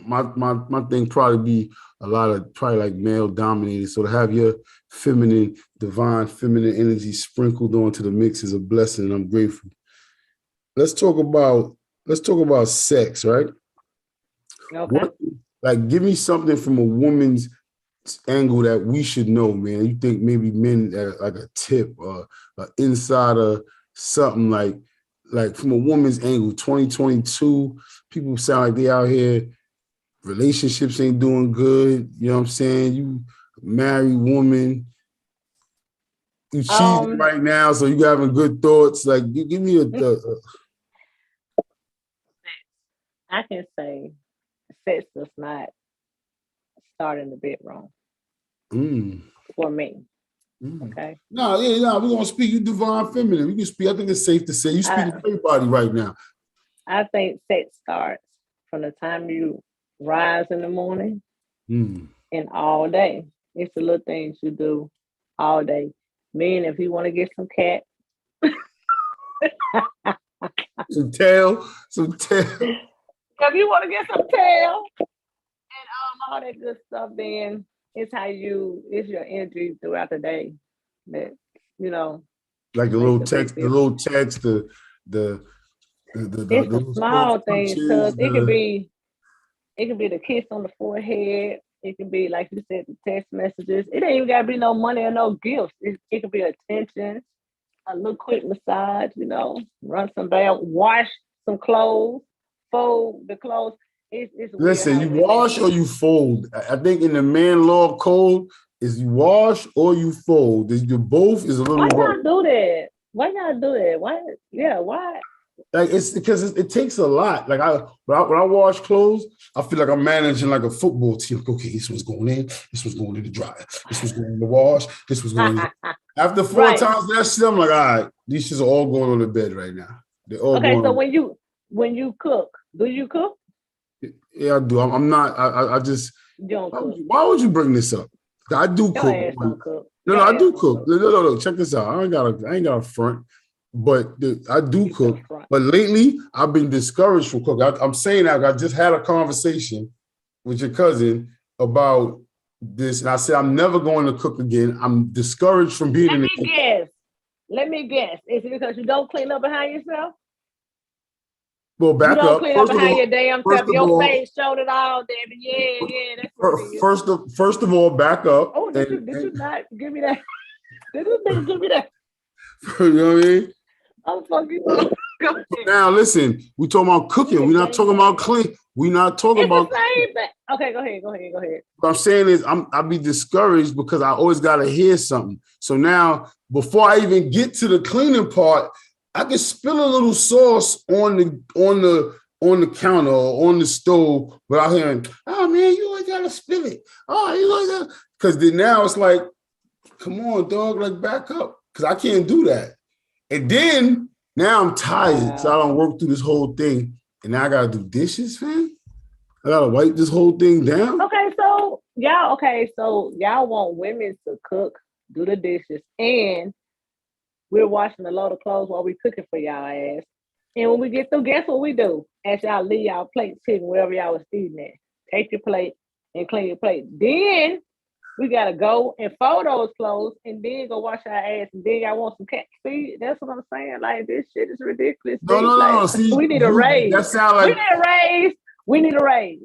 my thing probably be a lot of like male dominated. So to have your divine feminine energy sprinkled onto the mix is a blessing, and I'm grateful. Let's talk about sex, right? Okay. Give me something from a woman's angle that we should know, man. You think maybe men like a tip or an insider, something like from a woman's angle, 2022, people sound like they out here, relationships ain't doing good. You know what I'm saying? You married woman, you cheating right now, so you having good thoughts. Like, you give me I can say sex does not start in the bedroom. For me. Okay. No, we're gonna speak. You divine feminine. We can speak. I think it's safe to say you speak to everybody right now. I think sex starts from the time you rise in the morning and all day. It's the little things you do all day. Men, if you want to get some cat, some tail. If you want to get some tail and all that good stuff, then it's your energy throughout the day that, like the little text, the it's the small things, because it could be the kiss on the forehead, It can be, like you said, the text messages. It ain't even got to be no money or no gifts. It could be attention, a little quick massage, run some bath, wash some clothes, fold the clothes. It's weird. Listen, you wash or you fold. I think in the man law code is you wash or you fold. You both is a little. Why y'all do that? Why y'all do that? Why? Yeah, why? Like it's because it takes a lot. Like when I wash clothes, I feel like I'm managing like a football team. Like, okay, this one's going in, this one's going in the dryer, this one's going in the wash, this one's going in. After 4 times that shit, I'm like, all right, these shits are all going on the bed right now. They're all okay. Going So on. when you cook, do you cook? Yeah, I do. I'm not. I just. You don't cook. Why would you bring this up? I do cook. No, I do cook. No. Check this out. I ain't got a front, but I do cook. But lately, I've been discouraged from cooking. I'm saying that I just had a conversation with your cousin about this, and I said I'm never going to cook again. I'm discouraged from being in the kitchen. Let me guess. Is it because you don't clean up behind yourself? Well, back you don't up. Clean up behind your damn self. Your face showed it all, damn it. Yeah. That's what it is. First of all, back up. Oh, did you not give me that? Did this nigga give me that? You know what I mean? I'm fucking. Now listen, we talking about cooking. We're not talking about clean. We're not talking about. The same thing. Okay, go ahead. What I'm saying is, I'll be discouraged because I always gotta hear something. So now, before I even get to the cleaning part, I can spill a little sauce on the counter or on the stove without hearing, oh man, you always gotta spill it. Oh, you always gotta, because then now it's like, come on, dog, like back up. Because I can't do that. And then now I'm tired. So I don't work through this whole thing. And now I gotta do dishes, man. I gotta wipe this whole thing down. Okay, so y'all want women to cook, do the dishes, and we're washing a load of clothes while we're cooking for y'all ass. And when we get through, guess what we do? As y'all leave y'all plates sitting wherever y'all was eating at. Take your plate and clean your plate. Then we gotta go and fold those clothes and then go wash our ass. And then y'all want some cat. See, that's what I'm saying. Like, this shit is ridiculous. No. See, we need a raise. That sound like we need a raise.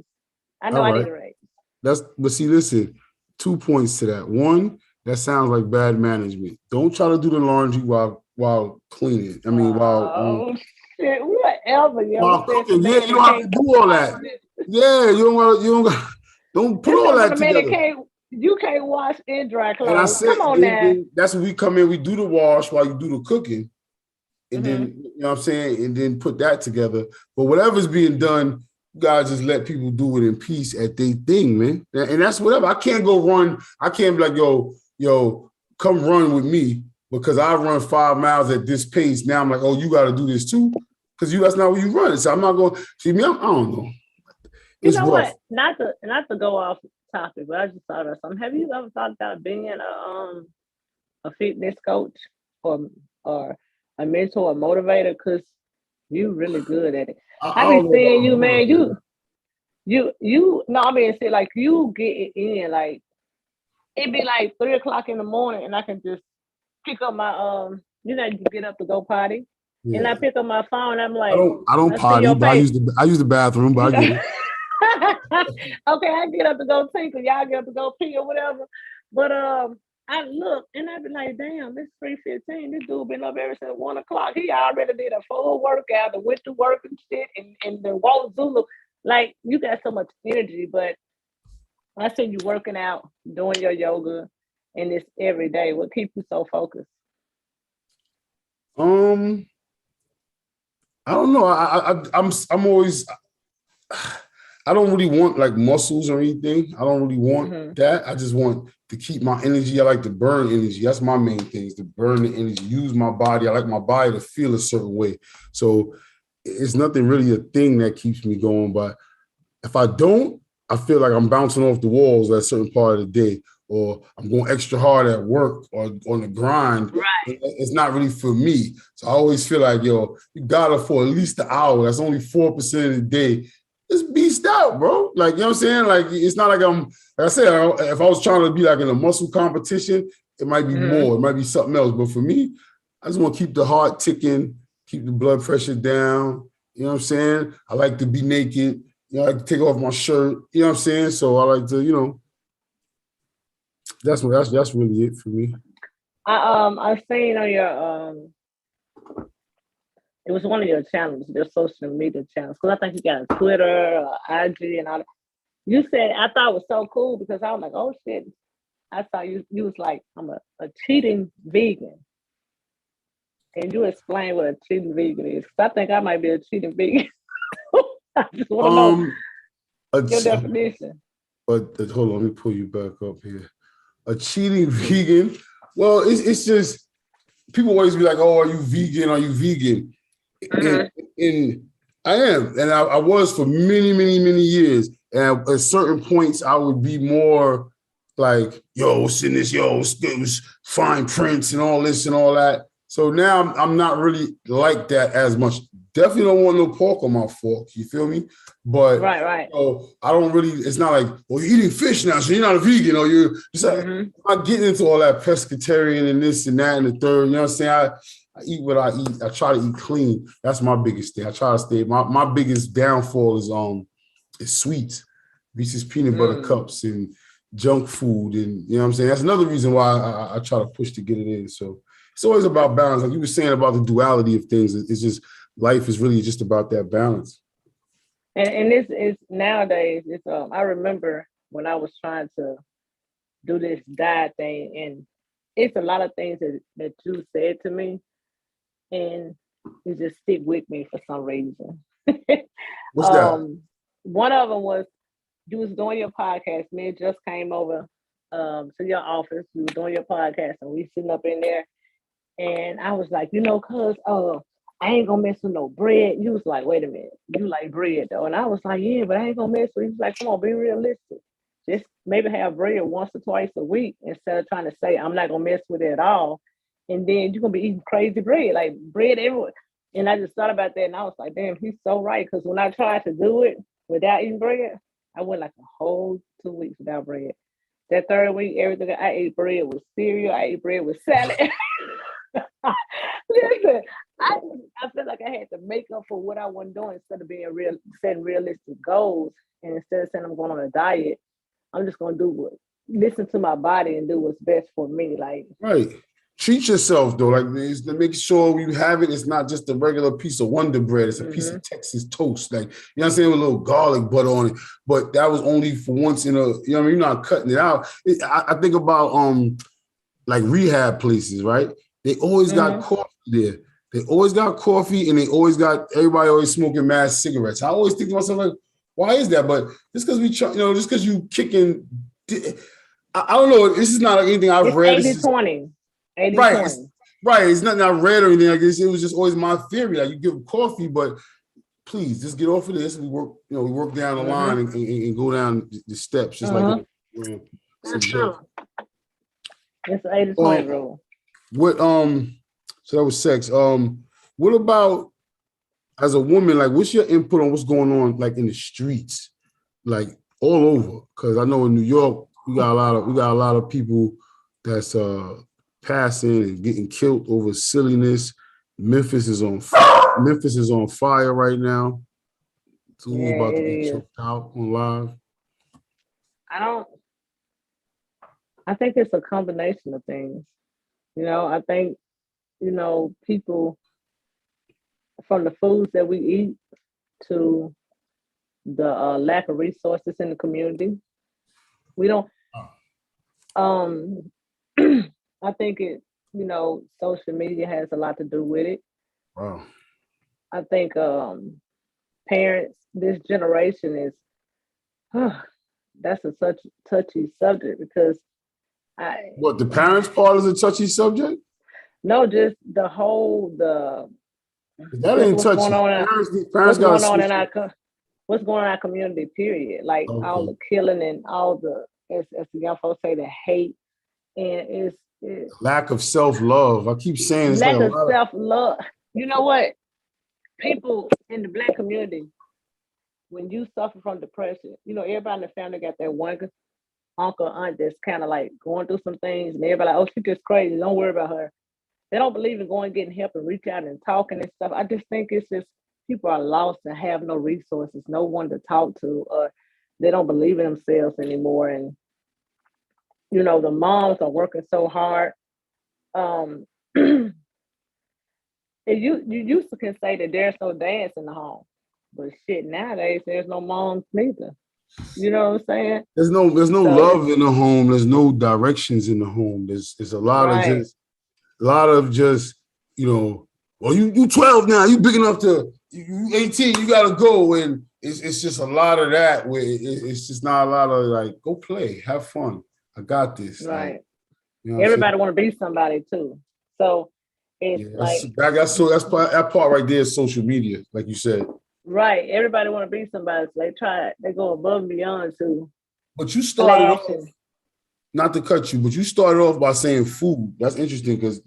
I know I need a raise. But see, listen, 2 points to that. One, that sounds like bad management. Don't try to do the laundry while cleaning. I mean, shit, whatever. While cooking, you don't have to do all that. Yeah, don't put all that together. You can't wash and dry clothes. And I said, come on now. That's when we come in. We do the wash while you do the cooking, and then you know what I'm saying, and then put that together. But whatever's being done, you guys just let people do it in peace at their thing, man. And that's whatever. I can't go run. I can't be like, yo, come run with me because I run 5 miles at this pace. Now I'm like, oh, you got to do this too, because that's not where you run. So I'm not going. See me, I don't know. It's rough. What? Not to go off topic, but I just thought of something. Have you ever thought about being a fitness coach or a mentor, a motivator? Because you really good at it. I be seeing you, man. You. No, I mean, say like you get it in. Like it'd be like 3:00 in the morning, and I can just pick up my you get up to go potty, and I pick up my phone. I'm like, I don't potty, but I use the bathroom, but I get it. Okay, I get up to go tinkle, y'all get up to go pee or whatever. But I look and I be like, damn, it's 3:15. This dude been up ever since 1:00. He already did a full workout, and went to work and shit, and the Wall Zulu. Like, you got so much energy, but I see you working out, doing your yoga, and it's every day. What keeps you so focused? I don't know. I'm always. I don't really want like muscles or anything. I don't really want that. I just want to keep my energy. I like to burn energy. That's my main thing, is to burn the energy, use my body. I like my body to feel a certain way. So it's nothing really a thing that keeps me going. But if I don't, I feel like I'm bouncing off the walls at a certain part of the day, or I'm going extra hard at work or on the grind. Right. It's not really for me. So I always feel like, you got it for at least an hour. That's only 4% of the day. It's beast out, bro. Like, you know what I'm saying? Like, it's not like like I said, if I was trying to be like in a muscle competition, it might be more. It might be something else. But for me, I just want to keep the heart ticking, keep the blood pressure down. You know what I'm saying? I like to be naked. I like to take off my shirt. You know what I'm saying? So I like to, That's really it for me. I seen on your it was one of your channels, your social media channels, because I think you got a Twitter, IG, and all that. You said I thought it was so cool because I was like, oh shit. I saw you was like, I'm a cheating vegan. And you explain what a cheating vegan is. I think I might be a cheating vegan. I just want to know your definition. But hold on, let me pull you back up here. A cheating vegan. Well, it's just people always be like, "Oh, are you vegan? Are you vegan?" And I am, and I was for many, many, many years. And at certain points, I would be more like, "Yo, what's in this? Yo, it was fine prints and all this and all that." So now I'm not really like that as much. Definitely don't want no pork on my fork. You feel me? But right. So I don't really. It's not like, well, you're eating fish now, so you're not a vegan, or you're just like, I'm not getting into all that pescatarian and this and that and the third. You know what I'm saying? I eat what I eat. I try to eat clean. That's my biggest thing. I try to stay. My biggest downfall is sweets, Reese's peanut butter cups and junk food, and you know what I'm saying. That's another reason why I try to push to get it in. So it's always about balance. Like you were saying about the duality of things. It's just life is really just about that balance. And this is nowadays. It's I remember when I was trying to do this diet thing, and it's a lot of things that you said to me, and it just stick with me for some reason. What's that? One of them was you was doing your podcast. Me and just came over to your office. You were doing your podcast, and we sitting up in there, and I was like, cuz I ain't gonna mess with no bread. You was like, wait a minute, you like bread though. And I was like, yeah, but I ain't gonna mess with it. He was like, come on, be realistic. Just maybe have bread once or twice a week instead of trying to say I'm not gonna mess with it at all. And then you're gonna be eating crazy bread, like bread everywhere. And I just thought about that and I was like, damn, he's so right. Because when I tried to do it without eating bread, I went like a whole 2 weeks without bread. That third week, everything I ate bread with cereal, I ate bread with salad. Listen, I feel like I had to make up for what I wasn't doing instead of being setting realistic goals. And instead of saying I'm going on a diet, I'm just gonna listen to my body and do what's best for me. Like right. Treat yourself though, like to make sure you have it. It's not just a regular piece of Wonder Bread. It's a piece of Texas toast, like you know what I'm saying, with a little garlic butter on it. But that was only for once in a. You know what I mean? You're not cutting it out. I think about like rehab places, right? They always got coffee there. They always got coffee, and they always got everybody always smoking mass cigarettes. I always think to myself like, why is that? But just because just because you kicking. I don't know. This is not like anything I've read. 80-20. 80-20. Right. Right. It's nothing I read or anything like this. It was just always my theory. Like you give coffee, but please just get off of this and we work down the line and go down the steps, just like that's true. It's the 80-20 rule. What so that was sex. What about as a woman, like what's your input on what's going on like in the streets? Like all over? Because I know in New York, we got a lot of people that's passing and getting killed over silliness. Memphis is on fire right now. So who's about to get choked out on live? I think it's a combination of things. I think, people from the foods that we eat to the lack of resources in the community. We don't I think social media has a lot to do with it. Wow. I think parents, this generation is that's a such touchy subject because what the parents part is a touchy subject? No, just the whole that ain't touchy. What's going on in our community, period. Like all the killing and all the as the young folks say, the hate and it's lack of self-love. I keep saying it's lack of self-love. You know what? People in the Black community, when you suffer from depression, everybody in the family got that one uncle, aunt that's kind of like going through some things, and everybody like, oh, she's just crazy. Don't worry about her. They don't believe in going and getting help and reach out and talking and stuff. I just think it's just people are lost and have no resources, no one to talk to, or they don't believe in themselves anymore. And The moms are working so hard. And you used to can say that there's no dads in the home, but shit, nowadays there's no moms neither. You know what I'm saying? There's no So love in the home. There's no directions in the home. There's a lot of right, just, well, you 12 now, you big enough to, you 18, you gotta go. And it's just a lot of that where it's just not a lot of like, go play, have fun. I got this. right. Like, you know what I'm saying? Everybody want to be somebody too. So it's Yeah, like that part right there is social media, like you said. right. Everybody want to be somebody. So they go above and beyond to But you started flash off, and not to cut you, but you started off by saying food. That's interesting because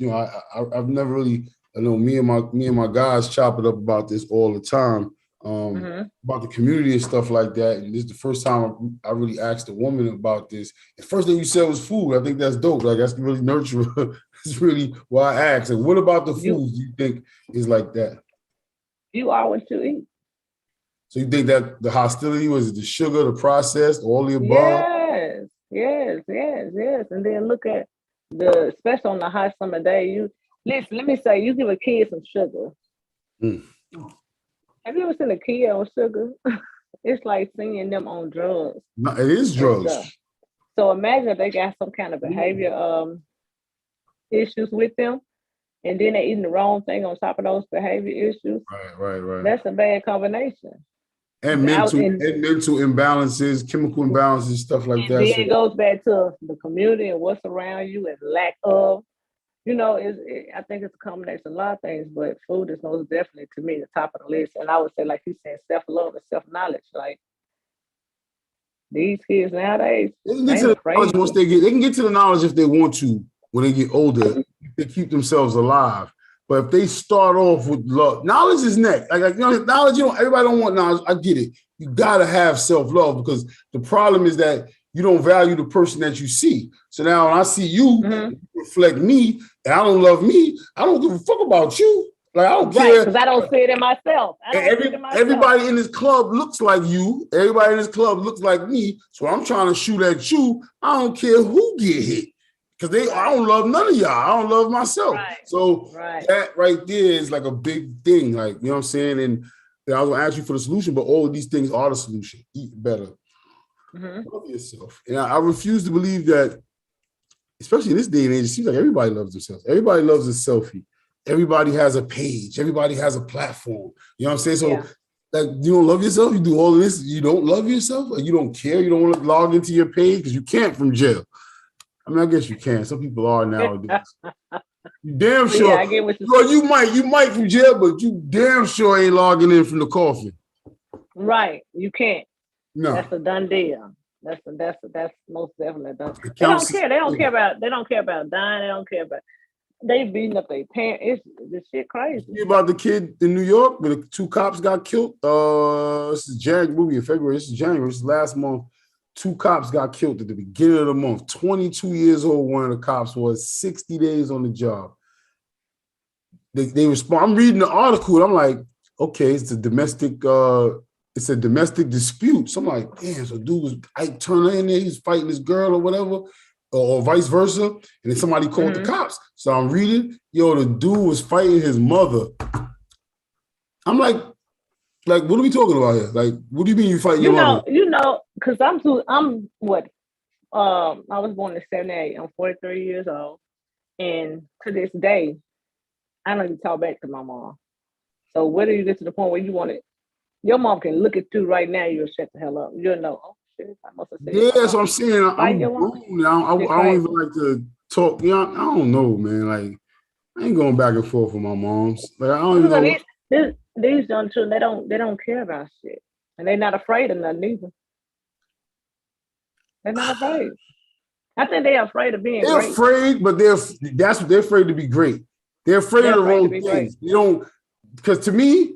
I've never really, I know me and my guys chop it up about this all the time, about the community and stuff like that. And this is the first time I really asked a woman about this. The first thing you said was food. I think that's dope. Like that's really nurturing. That's really why I asked. And what about the foods do you think is like that? You are what you eat. So you think that the hostility was the sugar, the processed, all the above? Yes. And then look at especially on the hot summer day, let me say, you give a kid some sugar. Mm. Have you ever seen a kid on sugar? It's like seeing them on drugs. No, it is drugs. So imagine if they got some kind of behavior issues with them, and then they're eating the wrong thing on top of those behavior issues. Right. That's a bad combination. And mental imbalances, chemical imbalances, stuff like that. Then it goes back to the community and what's around you and lack of. I think it's a combination of a lot of things, but food is most definitely, to me, the top of the list. And I would say, like you said, self-love and self-knowledge. Like these kids nowadays, they can get to the knowledge once they can get to the knowledge if they want to when they get older. They keep themselves alive. But if they start off with love, knowledge is next. Knowledge, everybody don't want knowledge. I get it. You gotta have self-love because the problem is that you don't value the person that you see. So now when I see you reflect me and I don't love me, I don't give a fuck about you. Like I don't care. Because I don't see it in myself. Everybody in this club looks like you. Everybody in this club looks like me. So I'm trying to shoot at you. I don't care who get hit. Because I don't love none of y'all. I don't love myself. Right. So that right there is like a big thing. Like, you know what I'm saying? And I was going to ask you for the solution, but all of these things are the solution. Eat better. Love yourself. And I refuse to believe that, especially in this day and age, it seems like everybody loves themselves. Everybody loves a selfie. Everybody has a page. Everybody has a platform. You know what I'm saying? So like, you don't love yourself. You do all of this. You don't love yourself. Or you don't care. You don't want to log into your page because you can't from jail. I mean, I guess you can. Some people are nowadays. You damn sure. Yeah, I get what you're saying. You might from jail, but you damn sure ain't logging in from the coffin. Right. You can't. No. That's a done deal. That's most definitely done. They don't care. They don't care about dying. They don't care about. They beating up their parents. This shit crazy. You about the kid in New York where the 2 cops got killed? This is January, movie in February. This is January. This is last month. 2 cops got killed at the beginning of the month. 22 years old, one of the cops was 60 days on the job. They respond. I'm reading the article and I'm like, okay, it's a domestic dispute. So I'm like, damn, so dude was Ike Turner in there, he's fighting this girl or whatever, or vice versa. And then somebody called the cops. So I'm reading, the dude was fighting his mother. I'm like, what are we talking about here? Like, what do you mean you fight your mother? Because I was born in 78. I'm 43 years old. And to this day, I don't even talk back to my mom. So whether you get to the point where you want it, your mom can look at you right now, you'll shut the hell up. You'll know, oh shit, I must have said yeah, that's what I'm saying. I'm grown now. I don't even like to talk. I don't know, man. Like, I ain't going back and forth with my moms. Like, I don't even know. These young children, they don't care about shit. And they're not afraid of nothing either. They're not afraid. I think they're afraid of being great. They're afraid, but that's what they're afraid to be great. They're afraid of the wrong things. You don't, because to me,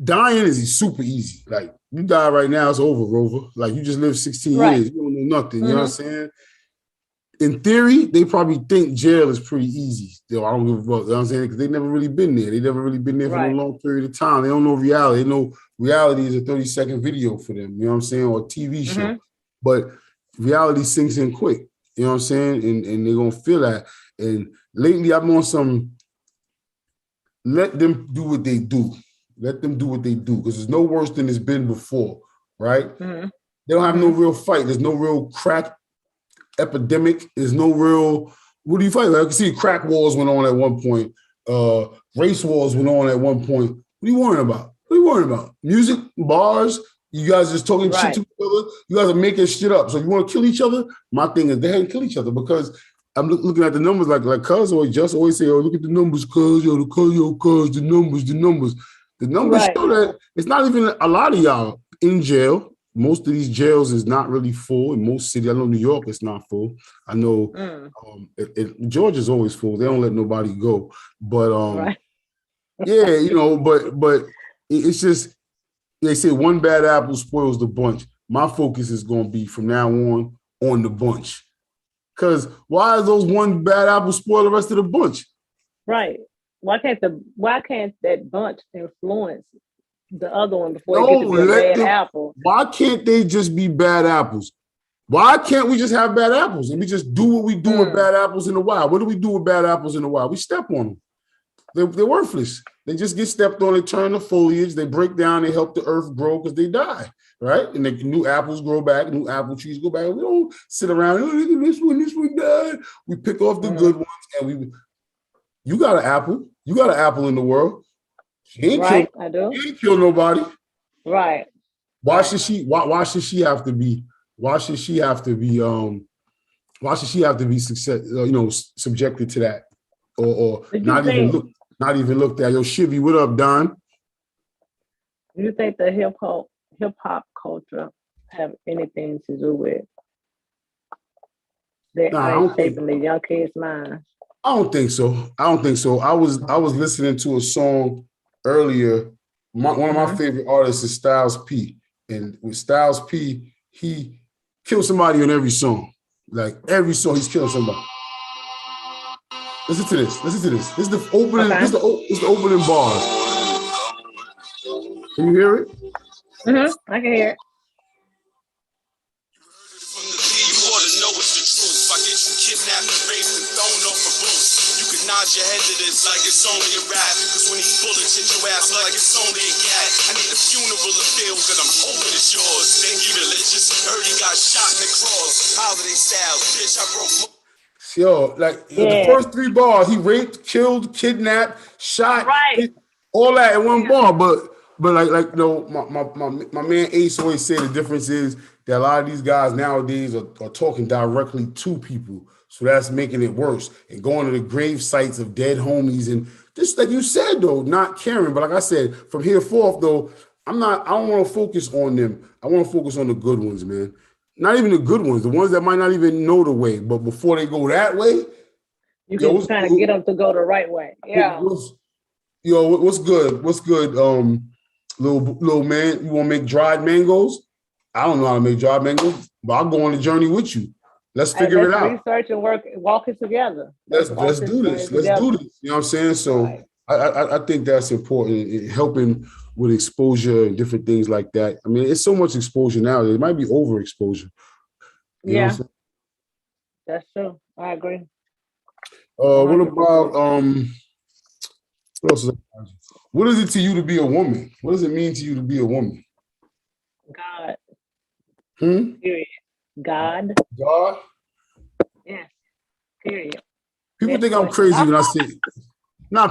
dying is super easy. Like, you die right now, it's over, Rover. Like, you just lived 16 years. You don't know nothing. You know what I'm saying? In theory, they probably think jail is pretty easy. I don't give a fuck. You know what I'm saying? Because they never really been there. They never really been there for a long period of time. They don't know reality. They know reality is a 30-second video for them. You know what I'm saying? Or a TV show. But reality sinks in quick. You know what I'm saying? And they're gonna feel that. And lately I'm on some let them do what they do. Let them do what they do. Because it's no worse than it's been before, right? Mm-hmm. They don't have no real fight. There's no real crack epidemic. There's no real, what do you fight? Like, I can see crack wars went on at one point. Race wars went on at one point. What are you worrying about? What are you worrying about? Music, bars, you guys just talking shit to each other. You guys are making shit up. So you want to kill each other? My thing is they had to kill each other because I'm looking at the numbers like cuz or just always say, oh, look at the numbers, cuz, yo, the numbers. The numbers show that it's not even a lot of y'all in jail. Most of these jails is not really full in most cities. I know New York is not full. I know Georgia's always full. They don't let nobody go. But yeah, you know, but it's just they say one bad apple spoils the bunch. My focus is going to be from now on the bunch. Because why is those one bad apple spoil the rest of the bunch? Right. Why can't that bunch influence the other one before it gets to be a bad apple? Why can't they just be bad apples? Why can't we just have bad apples and we just do what we do with bad apples in the wild? What do we do with bad apples in the wild? We step on them. They're worthless. They just get stepped on. They turn the foliage. They break down. They help the earth grow because they die, right? And the new apples grow back. New apple trees go back. We don't sit around. Oh, look at this one died. We pick off the good ones and you got an apple. You got an apple in the world. She ain't I do. She ain't kill nobody. Right. Why should she? Why should she have to be? Why should she have to be? Why should she have to be subjected to that, or not even looked at? Yo, Shivy, what up, Don? Do you think the hip hop culture have anything to do with that shaping the young kids' minds? I don't think so. I was listening to a song earlier. One of my favorite artists is Styles P. And with Styles P, he killed somebody on every song. Like every song, he's killing somebody. Listen to this. This is the opening. This is the opening bars. Can you hear it? I can hear it. Nod your head to this like it's only a rap. Cause when these bullets hit your ass like it's only a gat. I need a funeral to feel cause I'm hoping it's yours. Think you religious? Heard he got shot in the cross. Holiday style, bitch, I broke. Yo, like the first three bars, he raped, killed, kidnapped, shot, all that in one bar. But like my man Ace always say the difference is that a lot of these guys nowadays are talking directly to people. So that's making it worse and going to the grave sites of dead homies and just like you said though, not caring. But like I said, from here forth though, I don't want to focus on them. I want to focus on the good ones, man. Not even the good ones, the ones that might not even know the way. But before they go that way, you can kind of get them to go the right way. Yeah. What's good? What's good? Little man, you want to make dried mangoes? I don't know how to make dried mangoes, but I'll go on the journey with you. Let's figure it out. Research and walk it together. Let's do this. Let's do this. You know what I'm saying? So I think that's important. Helping with exposure and different things like that. I mean, it's so much exposure now. It might be overexposure. Yeah, that's true. I agree. What about what else? What is it to you to be a woman? What does it mean to you to be a woman? God. Period. God. God. Yeah. Period. People think I'm crazy when I say.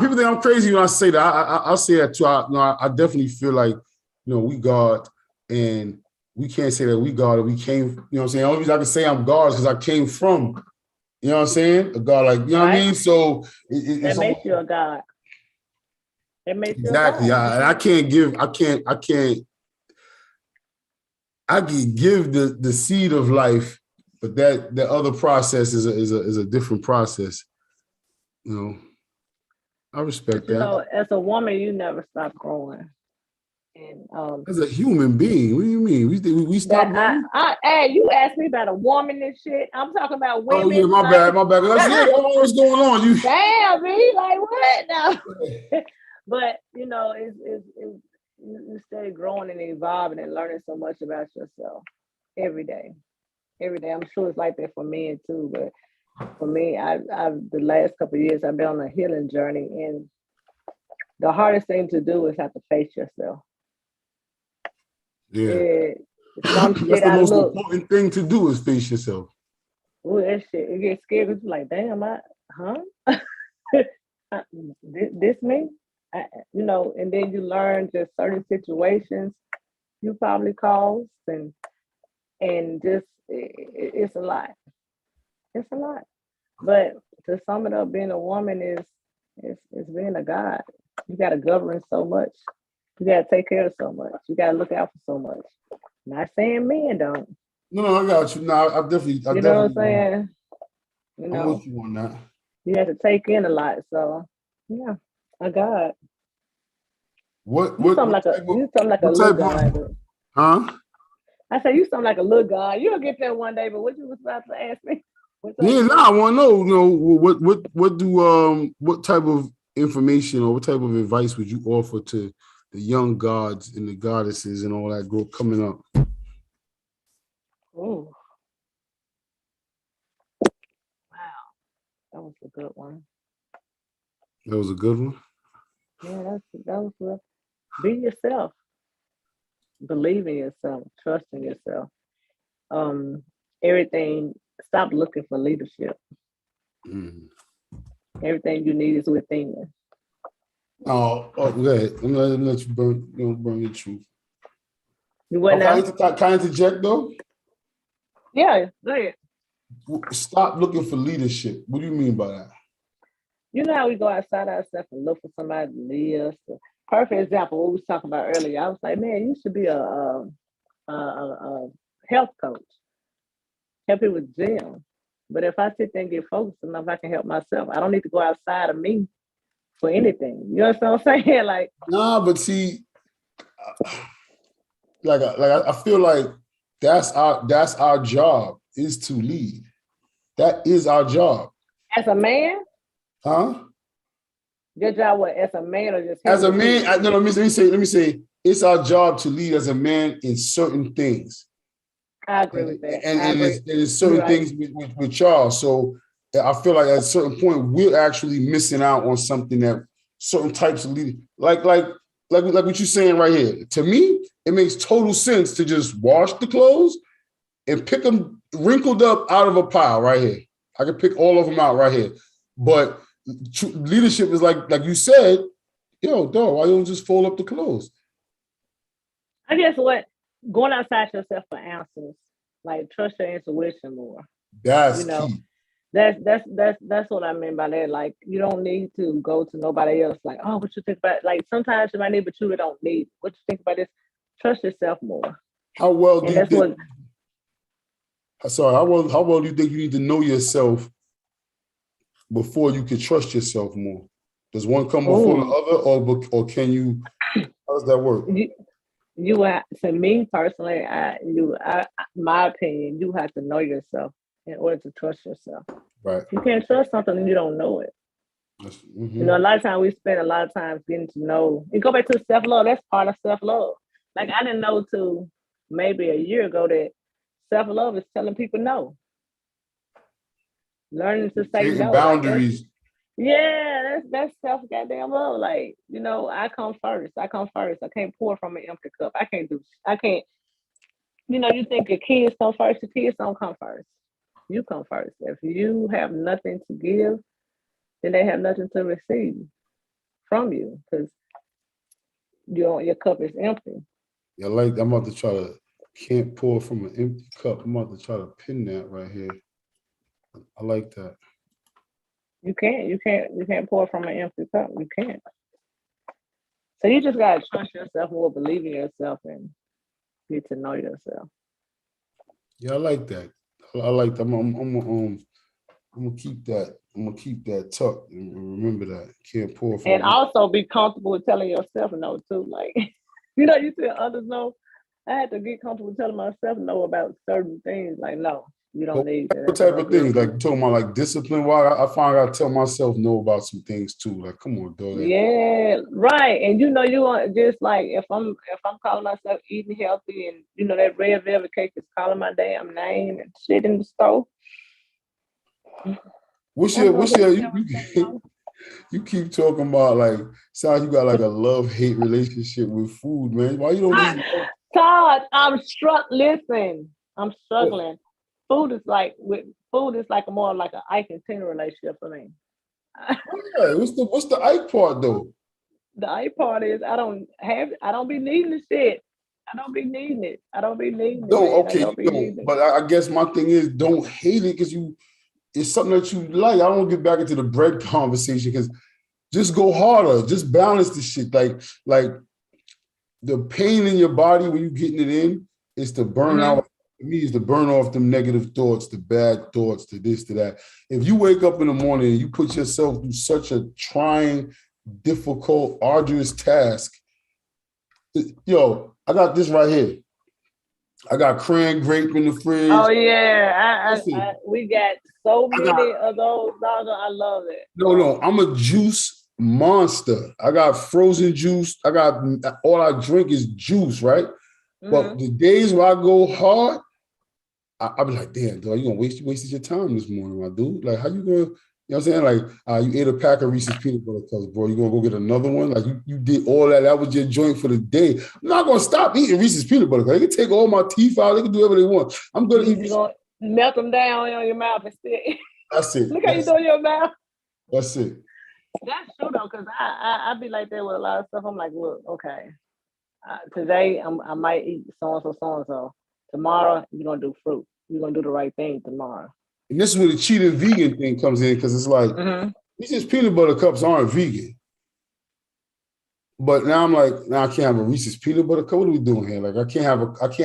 People think I'm crazy when I say that. I'll say that too. I definitely feel like, we God, and we can't say that we God, or we came, you know what I'm saying? The only reason I can say I'm God is because I came from, you know what I'm saying? A God, like, you know what I mean? So that makes you a God. It makes you exactly. I can give the seed of life, but that other process is a different process. I respect that. So as a woman, you never stop growing. And as a human being, what do you mean? We stop growing? Hey, you asked me about a woman and shit. I'm talking about women. Oh yeah, my bad. Let's hear what's going on. You damn me, like what now? But you stay growing and evolving and learning so much about yourself every day. every day. I'm sure it's like that for men too, but for me, I've the last couple of years I've been on a healing journey, and the hardest thing to do is have to face yourself. Yeah. Some That's shit the I most look. important thing to do is face yourself. Ooh, that shit. It gets scary. It's like, damn, this me? And then you learn just certain situations you probably caused, and just it's a lot. It's a lot. But to sum it up, being a woman is being a god. You got to govern so much. You got to take care of so much. You got to look out for so much. Not saying men don't. No, I got you. No, I definitely, You know what I'm saying? I'm with you on that. You have to take in a lot. So yeah, a god. You sound like a little guy. Huh? I said you sound like a little guy. You'll get there one day. But what you was about to ask me? Yeah, I want to know. What type of information or what type of advice would you offer to the young gods and the goddesses and all that group coming up? Oh, wow, that was a good one. That was a good one. Yeah, that was good. Be yourself. Believe in yourself. Trust in yourself. Everything. Stop looking for leadership. Mm. Everything you need is within you. Oh, go ahead. Let you burn your truth. You what now? Can I interject though? Yeah, go ahead. Stop looking for leadership. What do you mean by that? You know how we go outside ourselves and look for somebody to lead us. Perfect example. What we was talking about earlier. I was like, man, you should be a health coach. Help you with gym. But if I sit there and get focused enough, I can help myself. I don't need to go outside of me for anything. You understand what I'm saying? Like, nah, but see, I feel like that's our job is to lead. That is our job. As a man? Huh? Your job what? As a man or just as a man? Let me say, it's our job to lead as a man in certain things. I agree with that. And there's certain things with y'all. So I feel like at a certain point we're actually missing out on something that certain types of leaders, like what you're saying right here. To me, it makes total sense to just wash the clothes and pick them wrinkled up out of a pile right here. I can pick all of them out right here. But leadership is like you said, yo, dog, why you don't just fold up the clothes? I guess going outside yourself for answers, like trust your intuition more. That's key. That's what I mean by that. Like, you don't need to go to nobody else. Like, oh, what you think about? Like, sometimes you might need, but you don't need. What you think about this? Trust yourself more. How well do you think? How well do you think you need to know yourself before you can trust yourself more? Does one come before the other, or can you? How does that work? To me personally, my opinion, you have to know yourself in order to trust yourself. Right. You can't trust something and you don't know it. Mm-hmm. A lot of times we spend a lot of time getting to know. You go back to self-love. That's part of self-love. Like, I didn't know till maybe a year ago that self-love is telling people no. Learning to say no. Boundaries. That's self-goddamn love. Like, I come first. I can't pour from an empty cup. I can't. You think your kids come first. Your kids don't come first. You come first. If you have nothing to give, then they have nothing to receive from you, because your cup is empty. Yeah, I'm about to try to can't pour from an empty cup. I'm about to try to pin that right here. I like that. You can't pour from an empty cup. You can't. So you just gotta trust yourself more, believe in yourself, and get to know yourself. Yeah, I like that. I like that. I'm gonna keep that. I'm gonna keep that tucked and remember that. Can't pour from. And also be comfortable with telling yourself no too. Like, you tell others no. I had to get comfortable telling myself no about certain things. Like, no, You don't need that. What type of things? Like you talking about like discipline? Why I finally gotta tell myself no about some things too. Like, come on, dog. Yeah, right. And you want just like if I'm calling myself eating healthy and that red velvet cake is calling my damn name and shit in the stove. What's your you keep talking about like sounds you got like a love-hate relationship with food, man. Why you don't just Todd, I'm struggling. Food is like a more like an Ike and Tina relationship for me. Yeah, what's the Ike part though? The Ike part is I don't be needing the shit. I don't be needing it. But I guess my thing is don't hate it because it's something that you like. I don't want to get back into the bread conversation because just go harder, just balance the shit. Like the pain in your body when you getting it in is to burn out. To me, is to burn off them negative thoughts, the bad thoughts, to this, to that. If you wake up in the morning and you put yourself through such a trying, difficult, arduous task, I got this right here. I got cran grape in the fridge. Oh yeah, we got so many of those. I love it. No, I'm a juice monster. I got frozen juice. I got all I drink is juice, right? But the days where I go hard, I'll be like, damn, dog, you wasted your time this morning, my dude. Like, how you gonna, you know what I'm saying? Like, you ate a pack of Reese's peanut butter cups, bro. You gonna go get another one? Like, you did all that. That was your joint for the day. I'm not gonna stop eating Reese's peanut butter cups. They can take all my teeth out. They can do whatever they want. I'm gonna eat. You're gonna melt them down on your mouth and stick. That's it. Look how you do your mouth. That's it. That's true though, because I be like that with a lot of stuff. I'm like, look, okay, today I might eat so and so. Tomorrow you're gonna do fruit. You're gonna do the right thing tomorrow. And this is where the cheating vegan thing comes in because it's like these peanut butter cups aren't vegan. But now I'm like, I can't have a Reese's peanut butter cup. What are we doing here? Like I can't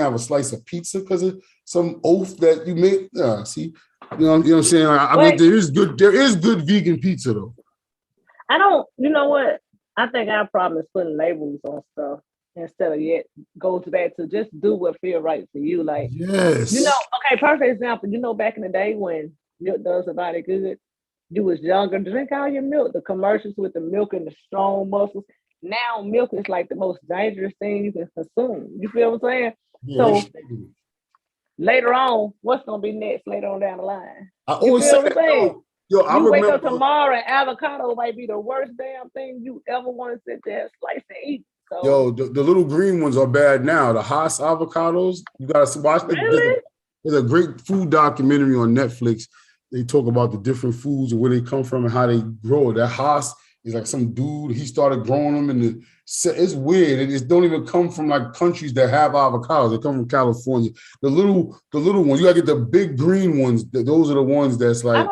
have a slice of pizza because of some oath that you made. See, you know what I'm saying? I mean, there is good vegan pizza though. I don't. You know what? I think our problem is putting labels on stuff instead of goes back to just do what feels right for you. Like, yes. Okay, perfect example. Back in the day when milk does a body good, you was younger, drink all your milk. The commercials with the milk and the strong muscles. Now milk is like the most dangerous thing you can consume. You feel what I'm saying? Yeah, so later on, what's gonna be next later on down the line? I always say that. You wake up tomorrow and avocado might be the worst damn thing you ever want to sit there and slice and eat. So, the little green ones are bad now. The Haas avocados, you gotta watch. Really? There's a great food documentary on Netflix. They talk about the different foods and where they come from and how they grow it. That Haas is like some dude. He started growing them, and it's weird. It don't even come from like countries that have avocados. They come from California. The little ones. You gotta get the big green ones. Those are the ones that's like.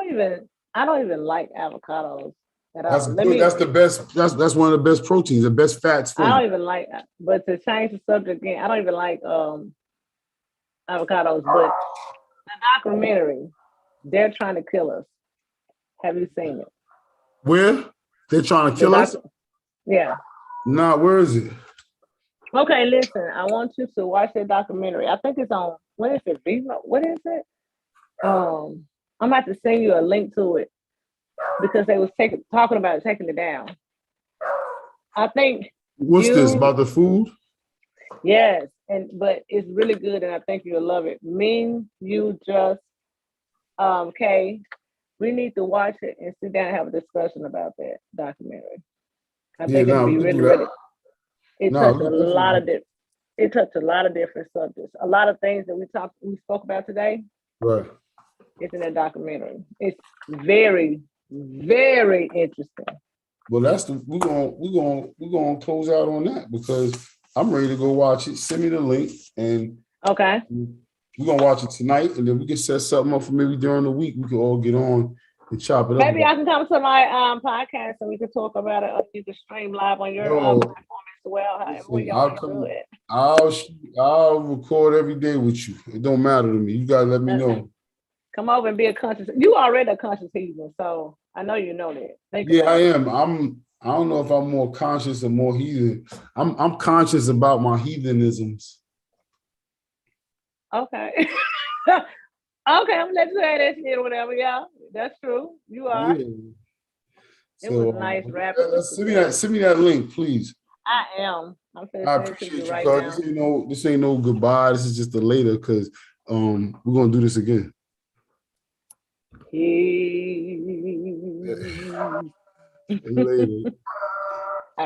I don't even like avocados at all. That's good. That's the best. That's one of the best proteins, the best fats. I don't even like. But to change the subject again, I don't even like avocados. But the documentary, they're trying to kill us. Have you seen it? Where they're trying to kill us? Yeah. Nah, where is it? Okay, listen. I want you to watch that documentary. I think it's on. What is it? What is it? I'm about to send you a link to it because they was talking about taking it down. I think. What's this about the food? Yes, but it's really good, and I think you'll love it. You just, Kay, we need to watch it and sit down and have a discussion about that documentary. I think it'll be really. It touched a lot of different subjects. A lot of things that we spoke about today. Right. It's in that documentary. It's very, very interesting. Well, we're gonna close out on that because I'm ready to go watch it. Send me the link and okay. We're gonna watch it tonight, and then we can set something up for maybe during the week. We can all get on and chop it up. Maybe I can come to my podcast and we can talk about it. Or you can stream live on your platform as well. However y'all do it. I'll record every day with you. It don't matter to me. You gotta let me know. Come over and be a conscious. You already a conscious heathen, so I know you know that. I am. I don't know if I'm more conscious or more heathen. I'm conscious about my heathenisms. Okay. Okay, I'm gonna let you have that shit or whatever, yeah. That's true. You are. Yeah. It was So nice rapping with you. send me that link, please. I am. I'm finna I send it to you appreciate you, right cuz now. this ain't no goodbye. This is just a later because we're gonna do this again. Peace. Later.